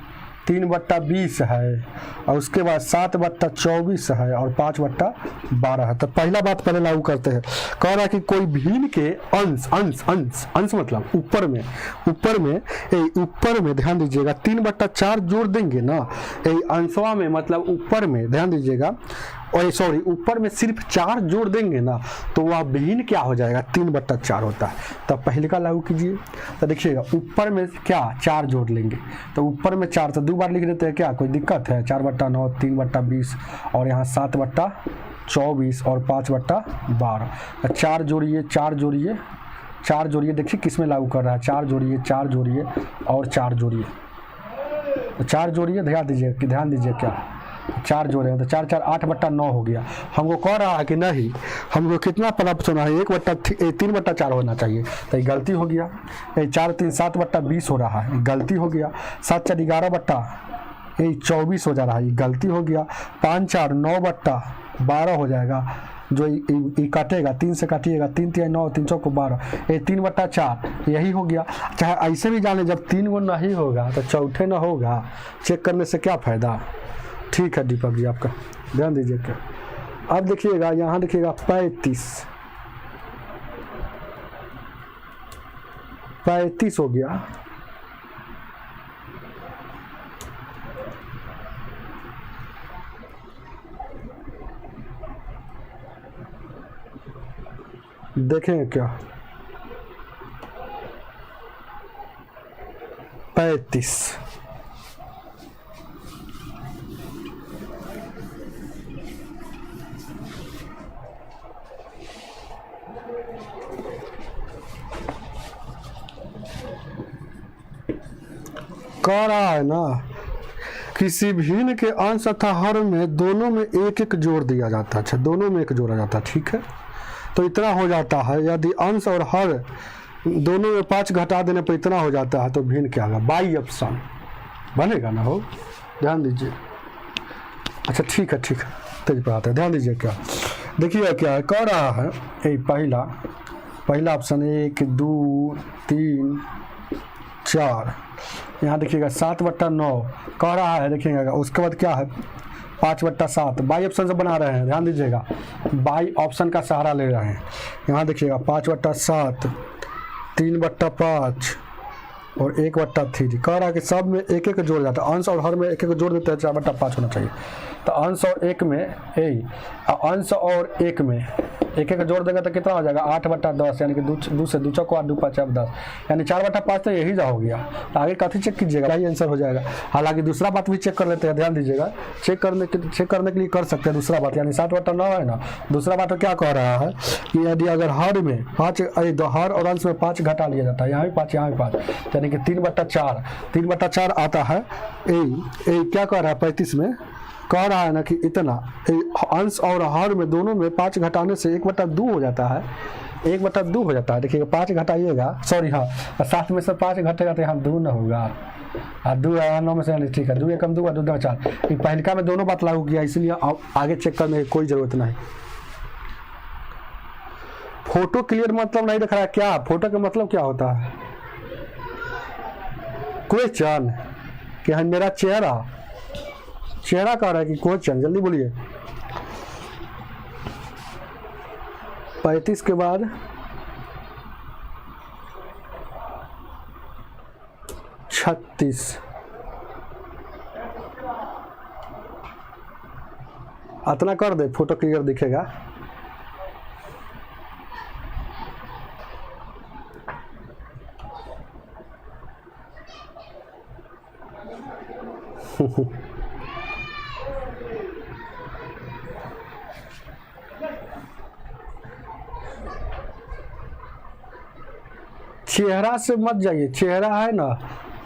3/20 है, और उसके बाद 7/24 है और 5/12 है। तो पहला बात पहले लागू करते हैं। कह रहा है कि कोई भिन्न के अंश अंश अंश अंश मतलब ऊपर में ध्यान दीजिएगा 3/4 जोड़ देंगे ना, अंशवा में मतलब ऊपर में ध्यान दीजिएगा, और सॉरी ऊपर में सिर्फ 4 जोड़ देंगे ना तो वह भिन्न क्या हो जाएगा, 3/4 होता है। तब पहले का लागू कीजिए। तो देखिएगा ऊपर में क्या 4 जोड़ लेंगे, तो ऊपर में 4 तो 2 बार लिख देते हैं, क्या कोई दिक्कत है। 4/9, 3/20 और यहाँ 7/24 और 5/12। 4 जोड़िए, 4 जोड़िए, 4 जोड़िए, देखिए किस में लागू कर रहा है। 4 जोड़िए, 4 जोड़िए और 4 जोड़िए, 4 जोड़िए, ध्यान दीजिए क्या 4 जोड़े हैं, तो 4 4 8/9 हो गया। हमको कह रहा है कि नहीं, हमको कितना प्राप्त होना है, 3/4 होना चाहिए, तो ये गलती हो गया। 4 3 7/20 हो रहा है, गलती हो गया। 7 4 11/24 हो जा रहा है, गलती हो गया। 5 4 9/12 हो जाएगा, जो ये काटेगा, 3 से काटिएगा, 3 3 9, 3 चौको 12, 3/4 यही हो गया। चाहे ऐसे भी जाने, जब 3 गो नहीं होगा तो चौथे ना होगा, चेक करने से क्या फ़ायदा। ठीक है दीपक जी, आपका ध्यान दीजिए क्या। अब देखिएगा, यहाँ देखिएगा 35 हो गया। देखेंगे क्या 35। कह रहा है ना किसी भिन्न के अंश तथा हर में दोनों में एक एक जोड़ दिया जाता है। अच्छा, दोनों में एक जोड़ा जाता है, ठीक है। तो इतना हो जाता है, यदि अंश और हर दोनों में 5 घटा देने पर इतना हो जाता है तो भिन्न क्या होगा, बाई ऑप्शन बनेगा ना। हो ध्यान दीजिए। अच्छा ठीक है, ठीक है, तेज पर आता है, ध्यान दीजिए। क्या देखिए क्या कह रहा है, यही पहला ऑप्शन 1 2 3 4, यहाँ देखिएगा 7/9 कह रहा है। देखिएगा उसके बाद क्या है 5/7, बाई ऑप्शन से बना रहे हैं, ध्यान दीजिएगा, बाई ऑप्शन का सहारा ले रहे हैं। यहाँ देखिएगा 5/7, 3/5 और 1/3। कह रहा है कि सब में एक एक जोड़ जाता है, अंश और हर में एक एक जोड़ देते हैं, 4/5 होना चाहिए। तो अंश और एक में अंश और एक में एक एक जोड़ देगा तो कितना हो जाएगा 8/10, यानी कि 2 से 2 चौको 8 2 5 10, यानी 4/5 तो यही हो गया। तो आगे कथी चेक कीजिएगा, यही आंसर हो जाएगा। हालांकि दूसरा बात भी चेक कर लेते हैं, ध्यान दीजिएगा, चेक करने के लिए कर सकते हैं दूसरा बात, यानी 7/9 है ना। दूसरा बात तो क्या कह रहा है कि यदि अगर हर में 5 हर और अंश में 5 घटा लिया जाता है, यहाँ भी 5 यहाँ भी 5, यानी कि 3/4 आता है। क्या कह रहा है 35 में कह रहा है ना कि इतना अंश और हर में दोनों में 5 घटाने से 1/2 हो जाता है, 1/2 हो जाता है। देखिएगा 5 घटाइएगा, सॉरी हाँ 7 में से 5 घटेगा तो यहाँ 2 न होगा, 2 आया 9 में से, यानी ठीक है 2 एकम 2 2 2 4। पहलिका में दोनों बात लागू किया, इसलिए आगे चेक करने की कोई ज़रूरत नहीं। फोटो क्लियर मतलब नहीं दिख रहा है क्या, फोटो का मतलब क्या होता है, क्वेश्चन कि है मेरा चेहरा कह रहा है कि क्वेश्चन, जल्दी बोलिए। 35 के बाद 36, इतना कर दे, फोटो क्लियर दिखेगा। चेहरा से मत जाइए, चेहरा है ना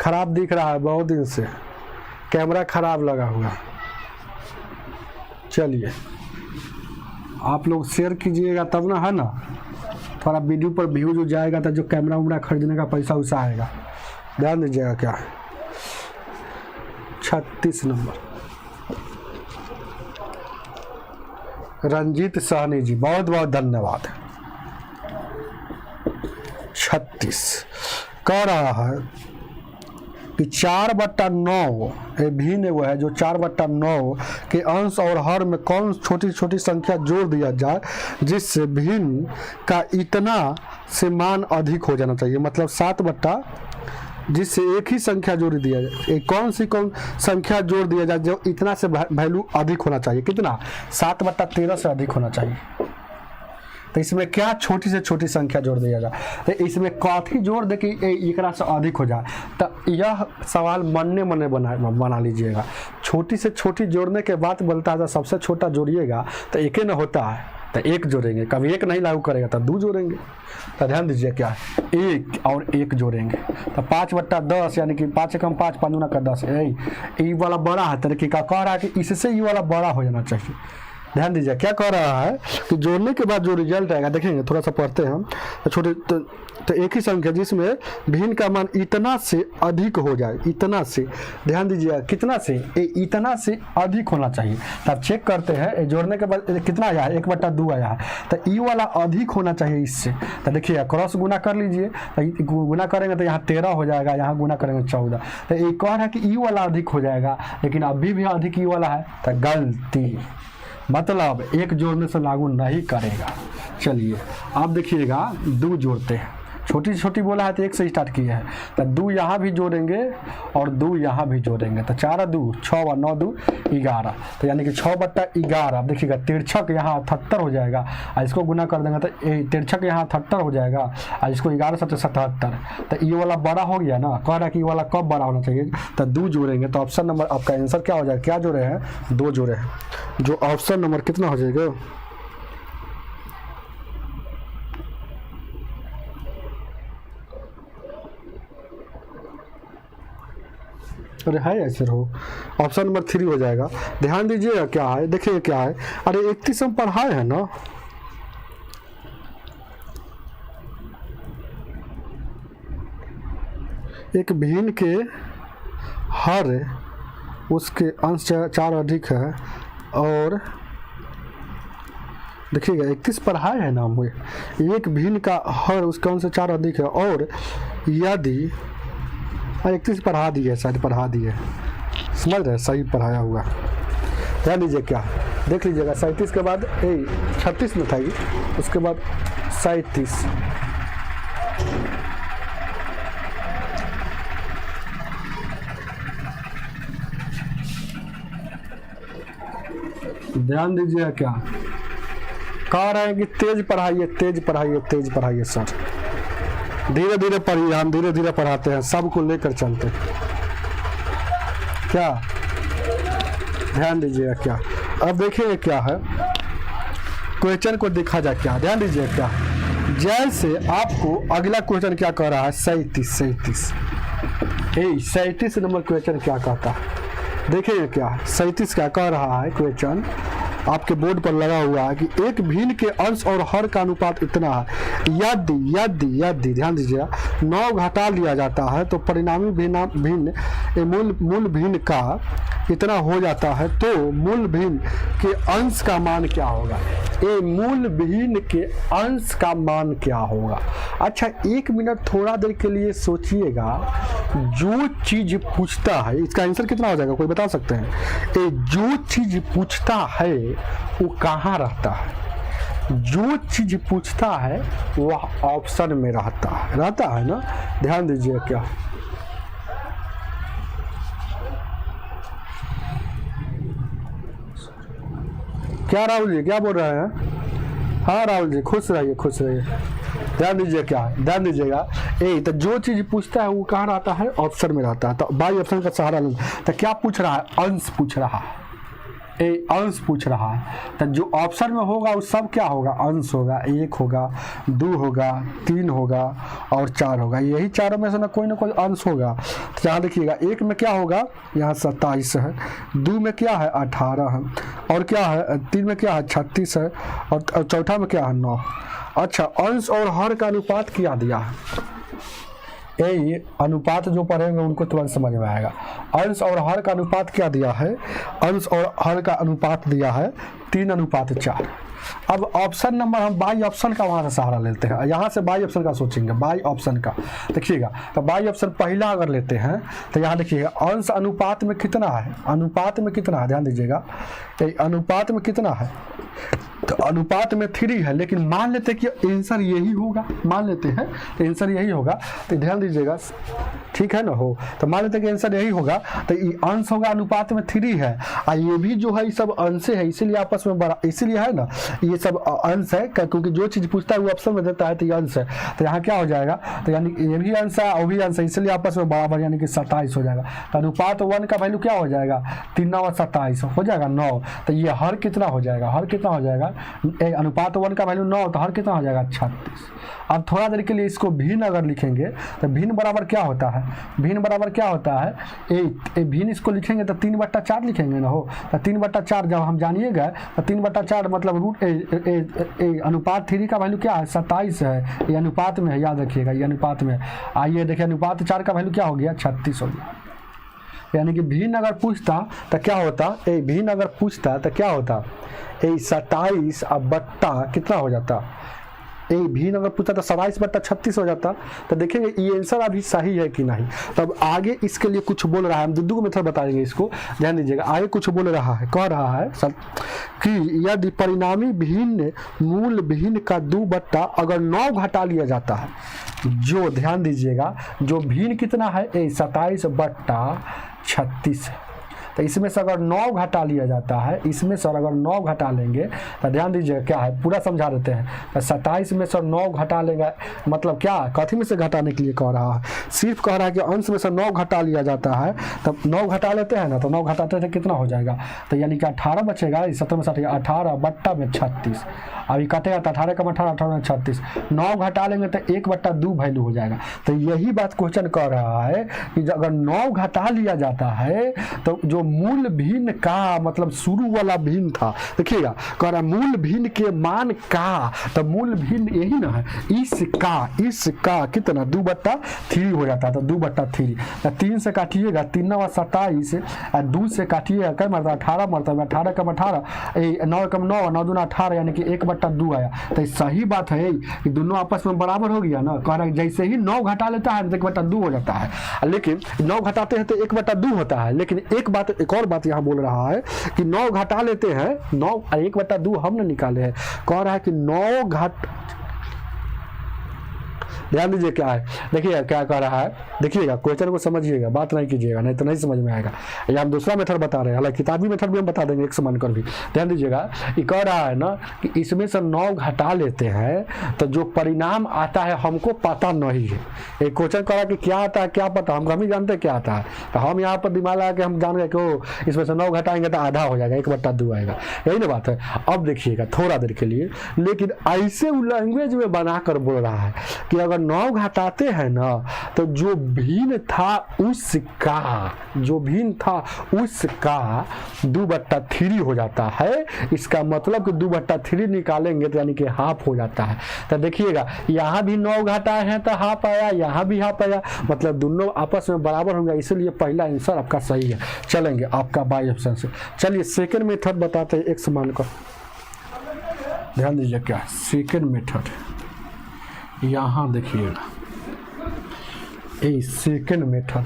खराब दिख रहा है बहुत दिन से, कैमरा खराब लगा हुआ। चलिए आप लोग शेयर कीजिएगा तब ना, है ना, थोड़ा वीडियो पर व्यूज हो जाएगा तो जो कैमरा उमरा खरीदने का पैसा उसा आएगा। ध्यान दीजिएगा क्या है 36 नंबर रंजीत साहनी जी, बहुत बहुत धन्यवाद। 36 कह रहा है कि 4/9 भिन्न वो है जो 4/9 के अंश और हर में कौन छोटी छोटी संख्या जोड़ दिया जाए जिससे भिन्न का इतना से मान अधिक हो जाना चाहिए। मतलब 7 जिससे एक ही संख्या जोड़ दिया जाए, कौन संख्या जोड़ दिया जाए जो इतना से वैल्यू अधिक होना चाहिए, कितना 7/13 से अधिक होना चाहिए। तो इसमें क्या छोटी से छोटी संख्या जोड़ दिया जाए, तो इसमें काफी जोड़ दे कि एकरा से अधिक हो जाए। तो यह सवाल मन बना लीजिएगा। छोटी से छोटी जोड़ने के बाद बोलता है तो सबसे छोटा जोड़िएगा तो एक ही न होता है, तो 1 जोड़ेंगे, कभी 1 नहीं लागू करेगा तो 2 जोड़ेंगे। तो ध्यान दीजिए क्या है 1 और 1 जोड़ेंगे तो 5/10, यानी कि 5 एकम 5 5 दूना का 10। ये वाला बड़ा है, तरीके का कह रहा है कि इससे ये वाला बड़ा हो जाना चाहिए। ध्यान दीजिए क्या कह रहा है कि जोड़ने के बाद जो रिजल्ट आएगा, देखेंगे थोड़ा सा पढ़ते हैं हम, तो एक ही संख्या जिसमें भिन्न का मान इतना से अधिक हो जाए, इतना से, ध्यान दीजिए कितना से, इतना से अधिक होना चाहिए। तब चेक करते हैं जोड़ने के बाद कितना आया है 1/2 आया है, तो ई वाला अधिक होना चाहिए इससे। तो देखिए क्रॉस गुना कर लीजिए, तो गुना करेंगे तो यहाँ 13 हो जाएगा, यहाँ गुना करेंगे 14। तो ये कह रहा है कि ई वाला अधिक हो जाएगा, लेकिन अभी भी अधिक ई वाला है, तो गलती, मतलब 1 जोड़ने से लागू नहीं करेगा। चलिए आप देखिएगा 2 जोड़ते हैं, छोटी छोटी बोला है तो 1 से स्टार्ट किया है, तो 2 यहाँ भी जोड़ेंगे और 2 यहाँ भी जोड़ेंगे, तो 4 2 6 और 9 2 11, तो यानी कि 6/11। अब देखिएगा तिरछक यहाँ 78 हो जाएगा, और इसको गुना कर देंगे तो तिरछक यहाँ 78 हो जाएगा, और इसको 11 7 77, तो ये वाला बड़ा हो गया ना। कह रहा है कि ये वाला कब बड़ा होना चाहिए, तो 2 जोड़ेंगे, तो ऑप्शन नंबर आपका आंसर क्या हो जाएगा, क्या जोड़े हैं, 2 जोड़े हैं, जो ऑप्शन नंबर कितना हो जाएगा, अरे है ऐसे हो, ऑप्शन नंबर 3 हो जाएगा। ध्यान दीजिएगा क्या है, देखिए क्या है, अरे 31 हम पढ़ाए हैं ना, एक भिन्न के हर उसके अंश 4 अधिक है, और देखिएगा 31 पढ़ाए है ना हम, एक भिन्न का हर उसके अंश 4 अधिक है, और यदि 31 पढ़ा दिए, शायद पढ़ा दिए, समझ रहे, सही पढ़ाया हुआ। ध्यान दीजिए क्या, देख लीजिएगा 37 के बाद 36 में था ये, उसके बाद 37, ध्यान दीजिएगा क्या कह रहे हैं कि तेज पढ़ाइए, तेज पढ़ाइए, तेज पढ़ाइए सर, धीरे धीरे पढ़िए, हम धीरे धीरे पढ़ाते हैं, सबको लेकर चलते हैं। क्या ध्यान दीजिएगा क्या, अब देखिए क्या है, क्वेश्चन को देखा जाए क्या, ध्यान दीजिए क्या, जैसे आपको अगला क्वेश्चन क्या कह रहा है, 37 नंबर क्वेश्चन क्या कहता है, देखिए क्या 37 क्या कह रहा है क्वेश्चन, आपके बोर्ड पर लगा हुआ है कि एक भिन्न के अंश और हर का अनुपात इतना है, यदि ध्यान दीजिएगा 9 घटा लिया जाता है तो परिणामी भिन्न मूल भिन्न का इतना हो जाता है, तो मूल भिन्न के अंश का मान क्या होगा, ये मूल भिन्न के अंश का मान क्या होगा। अच्छा 1 मिनट थोड़ा देर के लिए सोचिएगा, जो चीज पूछता है इसका आंसर कितना हो जाएगा, कोई बता सकते हैं, ये जो चीज पूछता है वो कहाँ रहता है, जो चीज पूछता है वह ऑप्शन में रहता है ना। ध्यान दीजिए क्या राहुल जी क्या बोल रहे हैं, हाँ राहुल जी खुश रहिए। ध्यान दीजिए क्या, ध्यान दीजिएगा, तो जो चीज पूछता है वो कहाँ रहता है, ऑप्शन में रहता है, तो बाई ऑप्शन का सहारा लेना। तो क्या पूछ रहा है, अंश पूछ रहा है, अंश पूछ रहा है, तो जो ऑप्शन में होगा वो सब क्या होगा, अंश होगा, 1 होगा, 2 होगा, 3 होगा और 4 होगा, यही चारों में से ना कोई अंश होगा। तो यहाँ देखिएगा 1 में क्या होगा, यहाँ 27 है, 2 में क्या है 18 है, और क्या है 3 में क्या है 36 है, और चौथा में क्या है 9। अच्छा अंश और हर का अनुपात क्या दिया है, ये अनुपात जो पढ़ेंगे उनको तुरंत समझ में आएगा। अंश और हर का अनुपात क्या दिया है, अंश और हर का अनुपात दिया है 3:4। अब ऑप्शन नंबर हम बाई ऑप्शन का वहाँ से सहारा लेते हैं, यहाँ से बाई ऑप्शन का सोचेंगे, बाई ऑप्शन का देखिएगा, तो बाई ऑप्शन पहला अगर लेते हैं तो यहाँ देखिएगा अंश अनुपात में कितना है, अनुपात में कितना है, ध्यान दीजिएगा अनुपात में कितना है, तो अनुपात में 3 है, लेकिन मान लेते कि आंसर यही होगा, मान लेते हैं तो आंसर यही होगा, तो ध्यान दीजिएगा ठीक है ना, हो तो मान लेते हैं कि आंसर यही होगा, तो ये अंश होगा, अनुपात में 3 है, और ये भी जो है ये सब अंश है, इसीलिए आपस में बड़ा, इसीलिए है ना ये सब अंश है, क्योंकि जो चीज पूछता है वो ऑप्शन में देता है तो ये अंश है, तो यहाँ क्या हो जाएगा, तो यानी ये भी अंश है वो भी अंश है, इसलिए आपस में बराबर यानी कि 27 हो जाएगा। तो अनुपात 1 का वैल्यू क्या हो जाएगा, 3 9 27 हो जाएगा 9, तो ये हर कितना हो जाएगा, हर कितना हो जाएगा, अनुपात 1 का वैल्यू 9, तो हर कितना हो जाएगा 36। अब थोड़ा देर के लिए इसको भिन्न अगर लिखेंगे तो भिन्न बराबर क्या होता है, भिन्न बराबर क्या होता है, भिन्न इसको लिखेंगे तो 3/4 लिखेंगे ना, हो तो 3/4 जब हम जानिएगा तो 3/4 मतलब रूट अनुपात 3 का वैल्यू क्या है 27 है, ये अनुपात में है, याद रखिएगा ये अनुपात में। आइए देखिए अनुपात 4 का वैल्यू क्या हो गया 36 हो गया, यानी कि भिन्न अगर पूछता तो क्या होता, भिन्न अगर पूछता तो क्या होता, 27 अब बट्टा कितना हो जाता, भिन्न अगर पूछता तो 27/36 हो जाता। तो देखेंगे ये आंसर अभी सही है कि नहीं। तब आगे इसके लिए कुछ बोल रहा है, हम दो मेथड बताएंगे इसको, ध्यान दीजिएगा। आगे कुछ बोल रहा है, कह रहा है कि यदि परिणामी भिन्न मूल भिन्न का 2 अगर 9 घटा लिया जाता है, जो ध्यान दीजिएगा जो भिन्न कितना है 27/36 है, तो इसमें से अगर 9 घटा लिया जाता है, इसमें से अगर 9 घटा लेंगे तो ध्यान दीजिएगा क्या है, पूरा समझा देते हैं। तो 27 में से 9 घटा लेंगे, मतलब क्या कथी में से घटाने के लिए कह रहा है, सिर्फ कह रहा है कि अंश में से 9 घटा लिया जाता है। तब 9 घटा लेते हैं ना, तो 9 घटाते थे कितना हो जाएगा, तो यानी कि 18 बचेगा। 17 में 60 18/36, अभी कटेगा तो 18 का 18 18 में 36, 9 घटा लेंगे तो 1/2 वैल्यू हो जाएगा। तो यही बात क्वेश्चन कह रहा है कि अगर 9 घटा लिया जाता है तो जो मूल भिन्न का मतलब शुरू वाला भिन्न था, देखिएगा कह रहा मूल भिन्न के मान का, तो मूल भिन्न यही ना है, इसका कितना 2/3 हो जाता है। तो 2/3, 3 से काटिएगा 3 9 27, 2 से काटिएगा क्या मरता 18 मरता है, 18 का 18, 9 का 9, 9 दूना 18, यानी कि 1/2 आया। तो सही बात है कि दोनों आपस में बराबर हो गया ना। कह रहा है जैसे ही 9 घटा लेता है तो 1/2 हो जाता है, लेकिन 9 घटाते हैं तो 1/2 होता है। लेकिन एक और बात यहाँ बोल रहा है कि 9 घटा लेते हैं, 9 1/2 हमने निकाले हैं। कह रहा है कि 9 घट, ध्यान दीजिए क्या है, देखिए क्या कह रहा है, देखिएगा क्वेश्चन को समझिएगा, बात नहीं कीजिएगा, नहीं तो नहीं समझ में आएगा। ये हम दूसरा मेथड बता रहे हैं, हालांकि किताबी मेथड भी हम बता देंगे एक समान कर भी। ध्यान दीजिएगा, ये कह रहा है ना कि इसमें से 9 घटा लेते हैं तो जो परिणाम आता है हमको पता नहीं है। एक क्वेश्चन कह रहा है कि क्या आता है, क्या पता, हम नहीं जानते क्या आता है। तो हम यहाँ पर दिमाग लगा के हम जान गए कि इसमें से 9 घटाएंगे तो आधा हो जाएगा, 1/2 आएगा, यही ना बात है। अब देखिएगा थोड़ा देर के लिए, लेकिन ऐसे वो लैंग्वेज में बनाकर बोल रहा है कि अगर 9 घटाते हैं ना तो जो भिन्न था उसका 2/3 हो जाता है। इसका मतलब कि 2/3 निकालेंगे तो यानी कि हाफ हो जाता है। तो देखिएगा यहाँ भी 9 घटाए हैं तो हाफ आया, यहाँ भी हाफ आया, मतलब दोनों आपस में बराबर होंगे, इसलिए पहला आंसर आपका सही है। चलेंगे आपका बाई ऑप्शन से। चलिए सेकंड मेथड बताते हैं, एक समान का ध्यान दीजिए क्या सेकंड मेथड, यहाँ देखिएगा सेकंड मेथड,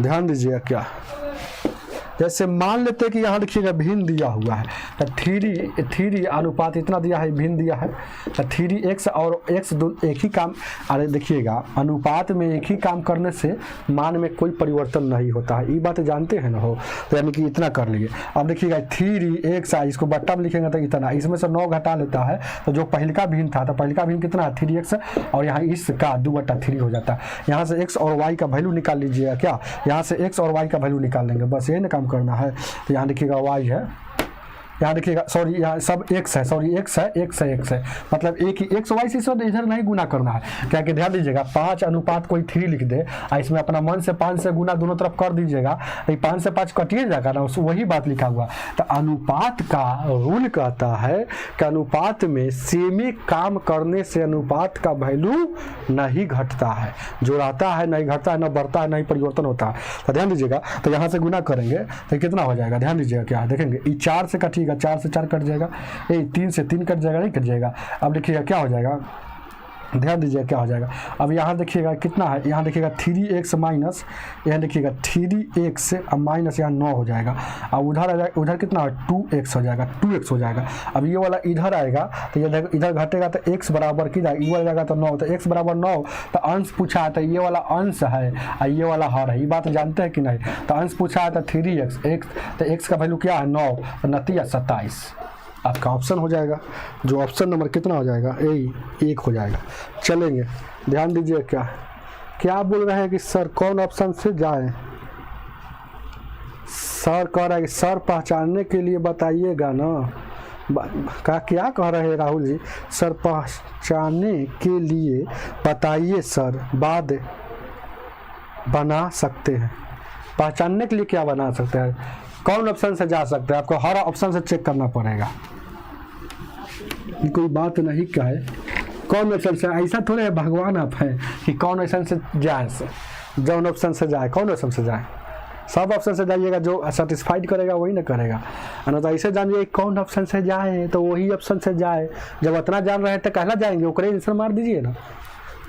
ध्यान दीजिएगा क्या, जैसे मान लेते हैं कि यहाँ देखिएगा भिन्न दिया हुआ है, तो 3 अनुपात इतना दिया है, भिन्न दिया है, तो 3x और x एक ही काम, अरे देखिएगा अनुपात में एक ही काम करने से मान में कोई परिवर्तन नहीं होता है, ये बात जानते हैं ना हो। तो यानी कि इतना कर लिए। अब देखिएगा 3x, इसको बट्टा में लिखेंगे तो इतना, इसमें से 9 घटा लेता है तो जो पहले का भिन्न था, तो पहले का भिन्न कितना है 3x, और यहाँ इसका 2/3 हो जाता है। यहाँ से x और y का वैल्यू निकाल लीजिएगा क्या, यहाँ से x और y का वैल्यू निकाल लेंगे, बस यही ना काम करना है। तो यहाँ देखिएगा y है, यहाँ देखिएगा सॉरी यहाँ सब x है, सॉरी x है, मतलब एक ही x y से सब इधर नहीं गुना करना है। क्या कि ध्यान दीजिएगा 5 अनुपात कोई 3 लिख दे, इसमें अपना मन से 5 से गुना दोनों तरफ कर दीजिएगा, 5 से 5 कटिए जाएगा ना, वही बात लिखा हुआ। तो अनुपात का रूल कहता है कि अनुपात में सेमी काम करने से अनुपात का वैल्यू नहीं घटता है, जो रहता है नहीं घटता है, न बढ़ता है, नहीं परिवर्तन होता है। तो ध्यान दीजिएगा, तो यहाँ से गुना करेंगे तो कितना हो जाएगा, ध्यान दीजिएगा क्या देखेंगे, 4 से कटिएगा, 4 से 4 कट जाएगा, 3 से 3 कट जाएगा, नहीं कट जाएगा। अब देखिएगा क्या हो जाएगा, ध्यान दीजिएगा क्या हो जाएगा। अब यहाँ देखिएगा कितना है, यहाँ देखिएगा 3x माइनस, यहाँ देखिएगा 3x माइनस यहाँ 9 हो जाएगा। अब उधर आ जाएगा, उधर कितना है 2x हो जाएगा, 2x हो जाएगा। अब ये वाला इधर आएगा तो ये इधर घटेगा तो x बराबर की जाएगा, ये वाला जाएगा तो 9, तो x बराबर 9। तो अंश पूछा है तो ये वाला अंश है और ये वाला हर है, ये बात जानते हैं कि नहीं। तो अंश पूछा है तो 3x, तो x का वैल्यू क्या है 9, तो 29 27 आपका ऑप्शन हो जाएगा। जो ऑप्शन नंबर कितना हो जाएगा, ए 1 हो जाएगा। चलेंगे ध्यान दीजिए क्या बोल रहे हैं कि सर कौन ऑप्शन से जाए। सर कह रहा है कि सर पहचानने के लिए बताइएगा ना, क्या कह रहे हैं राहुल जी, सर पहचानने के लिए बताइए सर, बाद बना सकते हैं। पहचानने के लिए क्या बना सकते हैं, कौन ऑप्शन से जा सकते हैं, आपको हर ऑप्शन से चेक करना पड़ेगा। कोई बात नहीं क्या है, कौन ऑप्शन से, ऐसा थोड़े है भगवान आप हैं कि कौन ऑप्शन से जाए, जौन ऑप्शन से जाए, कौन ऑप्शन से जाए। सब ऑप्शन से जाइएगा, जो सेटिस्फाइड करेगा वही ना करेगा, है ना। तो ऐसे जानिए कौन ऑप्शन से जाए तो वही ऑप्शन से जाए। जब इतना जान रहे हैं तो कहला जाएंगे, ओकरे आंसर मार दीजिए ना।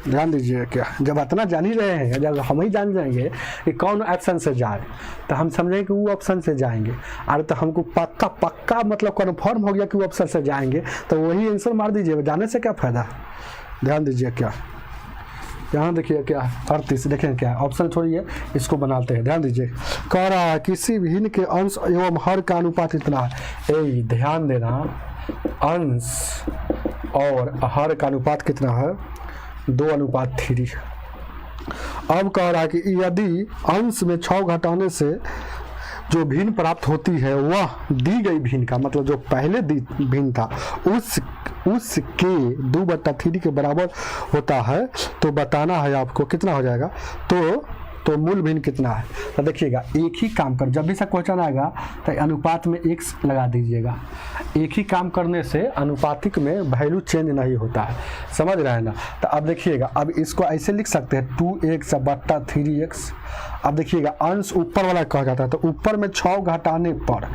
ध्यान दीजिए, क्या जब इतना जान ही रहे हैं, जब हम ही जान जाएंगे कि कौन ऑप्शन से जाए तो हम समझेंगे कि वो ऑप्शन से जाएंगे। अरे तो हमको पक्का पक्का मतलब कन्फर्म हो गया कि वो ऑप्शन से जाएंगे तो वही आंसर मार दीजिए, जाने से क्या फ़ायदा। ध्यान दीजिए, क्या यहाँ देखिए क्या 38, देखें क्या ऑप्शन छोड़िए, इसको बनाते हैं। ध्यान दीजिए, कह रहा है किसी भिन्न के अंश एवं हर का अनुपात कितना है। ए ध्यान देना, अंश और हर का अनुपात कितना है, 2:3। अब कह रहा है कि यदि अंश में 6 घटाने से जो भिन्न प्राप्त होती है वह दी गई भिन्न का, मतलब जो पहले दी भिन्न था उसके 2/3 के बराबर होता है, तो बताना है आपको कितना हो जाएगा। तो मूल भिन्न कितना है। तो देखिएगा एक ही काम कर, जब भी से क्वेश्चन आएगा तो अनुपात में x लगा दीजिएगा। एक ही काम करने से अनुपातिक में वैल्यू चेंज नहीं होता है, समझ रहे हैं ना। तो अब देखिएगा, अब इसको ऐसे लिख सकते हैं 2x/3x। अब देखिएगा अंश ऊपर वाला कहा जाता है, तो ऊपर में 6 घटाने पर,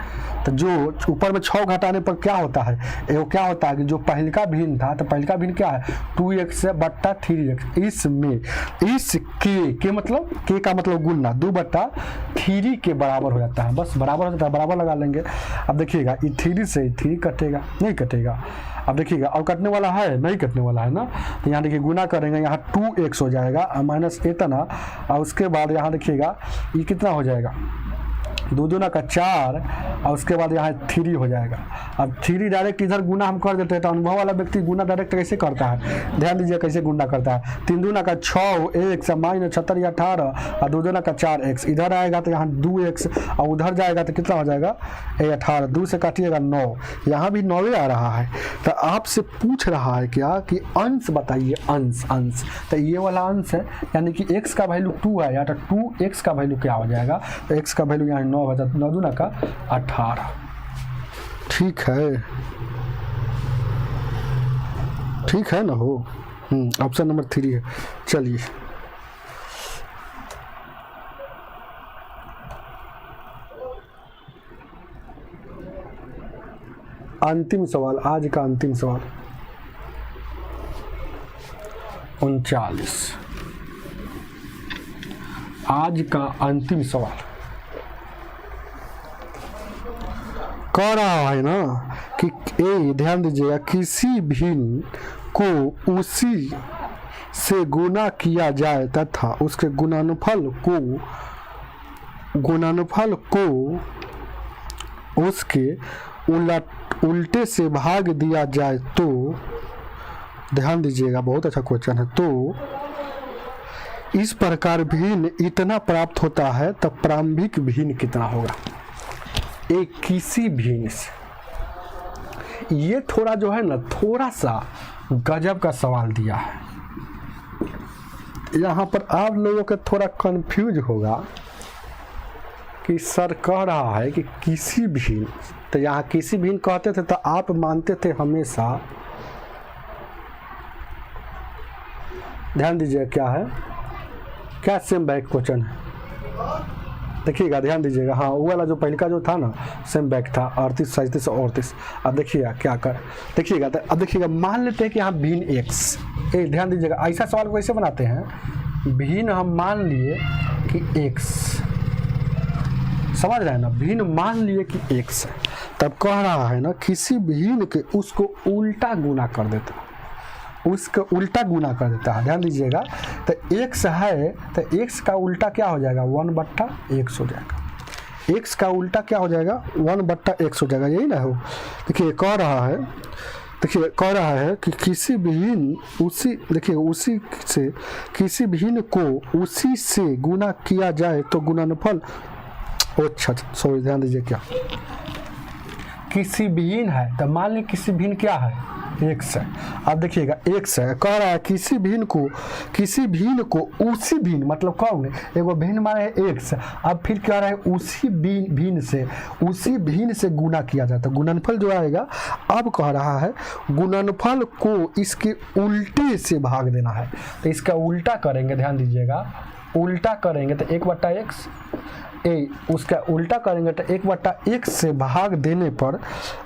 तो जो ऊपर में 6 घटाने पर क्या होता है, वो क्या होता है कि जो पहले का भिन्न था, तो पहले का भिन्न क्या है 2x/3x। इसमें इस के मतलब के का मतलब गुणना 2/3 के बराबर हो जाता है, बस बराबर हो जाता है, बराबर लगा लेंगे। अब देखिएगा 3 से 3 कटेगा, नहीं कटेगा। अब देखिएगा अब कटने वाला है, नहीं कटने वाला है ना। तो यहाँ देखिए गुना करेंगे, यहाँ 2x हो जाएगा माइनस इतना, और उसके बाद यहाँ देखिएगा ये कितना हो जाएगा 2 दूना का 4, और उसके बाद यहाँ 3 हो जाएगा। अब 3 डायरेक्ट इधर गुना हम कर देते हैं, तो अनुभव वाला व्यक्ति गुना डायरेक्ट कैसे करता है, ध्यान दीजिए कैसे गुना करता है। 3 दूना का 6 x माइनस 76 18, और 2 दूना का 4x, इधर आएगा तो यहाँ 2x, और उधर जाएगा तो कितना हो जाएगा 18, 2 से काटिएगा 9, यहाँ भी 9 आ रहा है। तो आपसे पूछ रहा है क्या कि अंश बताइए, अंश तो ये वाला अंश है, यानी कि x का वैल्यू 2 है, या तो 2x का वैल्यू क्या हो जाएगा, तो x का वैल्यू यहाँ 9 बचा, 9 दूना का 18। ठीक है ना हो। ऑप्शन नंबर 3 है। चलिए अंतिम सवाल, आज का अंतिम सवाल 39, आज का अंतिम सवाल कह रहा है ना कि ए ध्यान दीजिएगा, किसी भिन्न को उसी से गुना किया जाए तथा उसके गुणनफल को उसके उल्टे से भाग दिया जाए तो, ध्यान दीजिएगा बहुत अच्छा क्वेश्चन है, तो इस प्रकार भिन्न इतना प्राप्त होता है, तब प्रारंभिक भिन्न कितना होगा। एक किसी भिन्न से, ये थोड़ा जो है ना थोड़ा सा गजब का सवाल दिया है। यहाँ पर आप लोगों का थोड़ा कंफ्यूज होगा कि सर कह रहा है कि किसी भिन्न, तो यहाँ किसी भिन्न कहते थे तो आप मानते थे हमेशा, ध्यान दीजिए क्या है, क्या सेम बैक क्वेश्चन है, देखिएगा ध्यान दीजिएगा। हाँ वो वाला जो पहले का जो था ना सेम बैक था 38 37 और 38। अब देखिएगा क्या कर, देखिएगा तो अब देखिएगा मान लेते हैं कि यहाँ भिन्न एक्स, ध्यान दीजिएगा ऐसा सवाल को कैसे बनाते हैं, भिन्न हम मान लिए कि एक्स, समझ रहे हैं ना, भिन्न मान लिए कि एक्स है, तब कह रहा है ना किसी भिन्न के उसको उल्टा गुना कर देता है, उसका उल्टा गुना कर देता है। ध्यान दीजिएगा तो x है तो x का उल्टा क्या हो जाएगा 1/x हो जाएगा, x का उल्टा क्या हो जाएगा 1/x हो जाएगा, यही ना हो। देखिए कह रहा है, देखिए कह रहा है कि किसी भिन्न उसी, देखिए उसी से किसी भिन्न को उसी से गुना किया जाए तो गुणनफल, अच्छा सॉरी ध्यान दीजिए क्या, किसी भिन्न है तो मान ली किसी भिन्न क्या है x है। अब देखिएगा x है, कह रहा है किसी भिन्न को उसी भिन्न मतलब कौन है, एगो भिन्न माने है x, अब फिर कह रहा है उसी भिन्न से गुना किया जाता है, गुणनफल जो आएगा। अब कह रहा है गुणनफल को इसके उल्टे से भाग देना है, तो इसका उल्टा करेंगे, ध्यान दीजिएगा उल्टा करेंगे तो 1/x उसका उल्टा करेंगे तो 1/x से भाग देने पर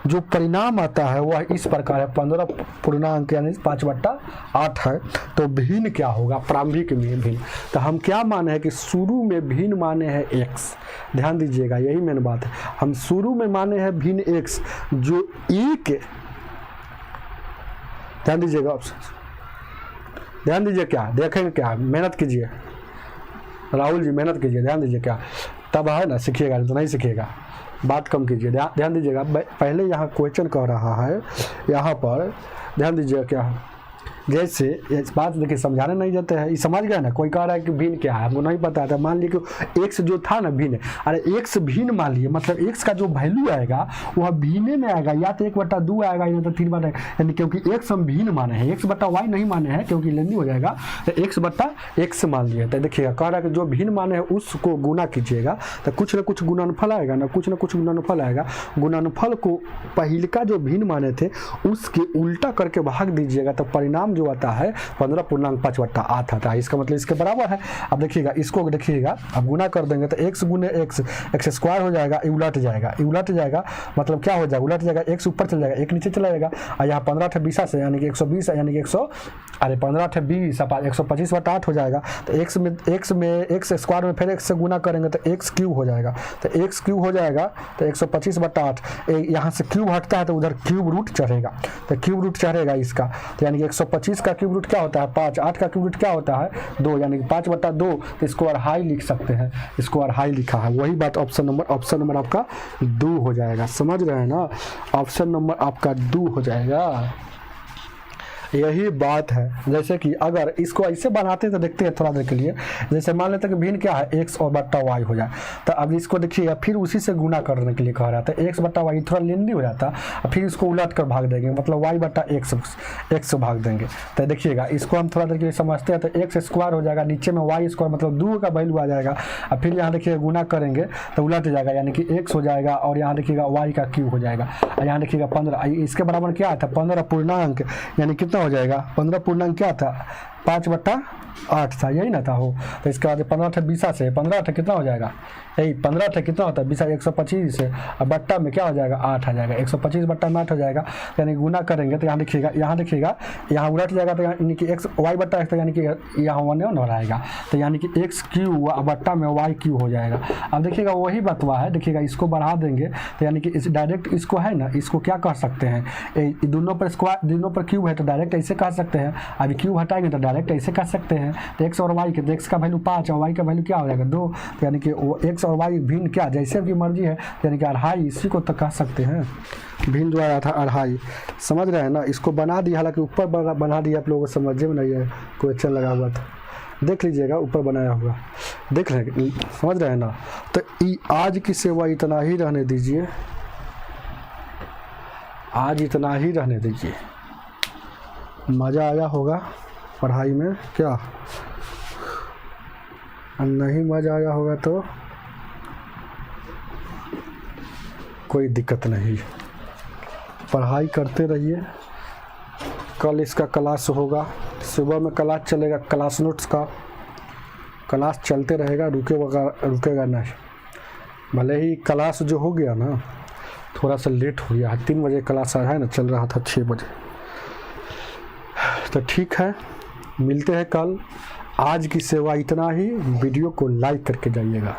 जो परिणाम आता है वह इस प्रकार है, 15 पूर्णांक यानी 5/8 है। तो भिन्न क्या होगा, प्रारंभिक में भिन्न। तो हम क्या माने हैं कि शुरू में भिन्न माने हैं x, ध्यान दीजिएगा यही मेन बात है। हम शुरू में माने हैं भिन्न x जो एक, ध्यान दीजिएगा ऑप्शन, ध्यान दीजिए क्या देखेंगे, क्या मेहनत कीजिए राहुल जी, मेहनत कीजिए, ध्यान दीजिए क्या तब है ना, सीखिएगा तो नहीं सीखिएगा, बात कम कीजिए, ध्यान दीजिएगा। पहले यहाँ क्वेश्चन कह रहा है, यहाँ पर ध्यान दीजिएगा क्या, जैसे इस बात देखिए समझाने नहीं जाते हैं, ये समझ गए ना। कोई कह रहा है कि भिन्न क्या है, हमको नहीं पता था, मान लीजिए कि एक्स जो था ना भिन्न, अरे एक्स भिन्न मान लिए, मतलब एक्स का जो वैल्यू आएगा वह भिन्न में आएगा, या तो 1/2 आएगा या तो 3 यानी क्योंकि एक्स हम भिन्न माने हैं, x/y नहीं माने हैं क्योंकि लेंदी हो जाएगा, तो x/x मान लिए। तो देखिएगा कह रहा है कि जो भिन्न माने हैं उसको गुना कीजिएगा, तो कुछ ना कुछ गुणनफल आएगा ना, कुछ ना कुछ गुणनफल आएगा। गुणनफल को पहले का जो भिन्न माने थे उसके उल्टा करके भाग दीजिएगा, तो परिणाम जो आता है 15 पूर्णांक 5/8 आता है। इसका मतलब इसके बराबर है। अब देखिएगा इसको, देखिएगा अब गुना कर देंगे तो x गुने x स्क्वायर हो जाएगा, उलट जाएगा, उलट जाएगा मतलब क्या हो जाएगा, उलट जाएगा, x ऊपर चला जाएगा, 1 नीचे चला जाएगा, और यहाँ 15 20 से यानी कि 120 यानी कि 15 20 125/8 हो जाएगा। तो x में x स्क्वायर में फिर x से गुना करेंगे तो x क्यूब हो जाएगा, तो x क्यूब हो जाएगा, तो 125/8 यहाँ से क्यूब हटता है तो उधर क्यूब रूट चढ़ेगा, तो क्यूब रूट चढ़ेगा इसका, तो यानी कि 125 का क्यूब रूट क्या होता है 5, 8 का क्यूब रूट क्या होता है 2, यानी कि 5/2, तो इसको अढ़ाई लिख सकते हैं, इसको अढ़ाई लिखा है। वही बात ऑप्शन नंबर आपका 2 हो जाएगा, समझ रहे हैं ना, ऑप्शन नंबर आपका 2 हो जाएगा। यही बात है। जैसे कि अगर इसको ऐसे बनाते हैं तो देखते हैं थोड़ा देर के लिए, जैसे मान लेते हैं कि भिन्न क्या है x और बट्टा y हो जाए, तो अब इसको देखिएगा फिर उसी से गुना करने के लिए कह रहा था, x/y थोड़ा लेंदी हो जाता, फिर इसको उलट कर भाग देंगे, मतलब y/x से भाग देंगे। तो देखिएगा इसको हम थोड़ा देर के लिए समझते हैं, तो x स्क्वायर हो जाएगा, नीचे में y स्क्वायर मतलब 2 का वैल्यू आ जाएगा, और फिर यहाँ देखिए गुना करेंगे तो उलट जाएगा, यानी कि x हो जाएगा, और यहाँ देखिएगा y का क्यूब हो जाएगा, और यहाँ देखिएगा 15, इसके बराबर क्या था 15 पूर्णांक, यानी कितना हो जाएगा 15 पूर्णांक क्या था 5/8 था, यही ना था हो। तो इसके बाद 15 20 से 15 कितना हो जाएगा, यही 15 कितना होता है 20 125 से, अब बट्टा में क्या हो जाएगा 8 आ जाएगा, 125/8 हो जाएगा, यानी गुना करेंगे तो यहाँ देखिएगा यहाँ उलट जाएगा, तो यानी कि x y/x, तो यानी कि यहाँ 1 आएगा, तो यानी कि x क्यू बट्टा में y क्यू हो जाएगा। अब देखिएगा वही बतवा है, देखिएगा इसको बढ़ा देंगे तो यानी कि इस डायरेक्ट इसको है ना, इसको क्या कह सकते हैं, दोनों पर स्क्वायर, दोनों पर क्यूब है तो डायरेक्ट ऐसे कह सकते हैं, अभी क्यूब हटाएंगे तो डायरेक्ट ऐसे कह सकते हैं। तो x और y के, तो x का वैल्यू 5 और y का वैल्यू क्या हो जाएगा 2, तो यानी कि वो x और y भिन्न क्या जैसे की मर्जी है, यानी कि अढ़ाई, इसी को तो कह सकते हैं भिन्न जो आया था अढ़ाई, समझ रहे हैं ना। इसको बना दिया, हालांकि ऊपर बना दिया, आप लोगों को समझ में नहीं है, क्वेश्चन लगा हुआ था, देख लीजिएगा ऊपर बनाया हुआ, देख रहे समझ रहे हैं ना। तो आज की सेवा इतना ही रहने दीजिए, आज इतना ही रहने दीजिए। मज़ा आया होगा पढ़ाई में, क्या नहीं मज़ा आया होगा तो कोई दिक्कत नहीं, पढ़ाई करते रहिए। कल इसका क्लास होगा, सुबह में क्लास चलेगा, क्लास नोट्स का क्लास चलते रहेगा, रुकेगा नहीं। भले ही क्लास जो हो गया ना थोड़ा सा लेट हो गया, 3 बजे क्लास आया है ना, चल रहा था 6 बजे, तो ठीक है मिलते हैं कल। आज की सेवा इतना ही, वीडियो को लाइक करके जाइएगा।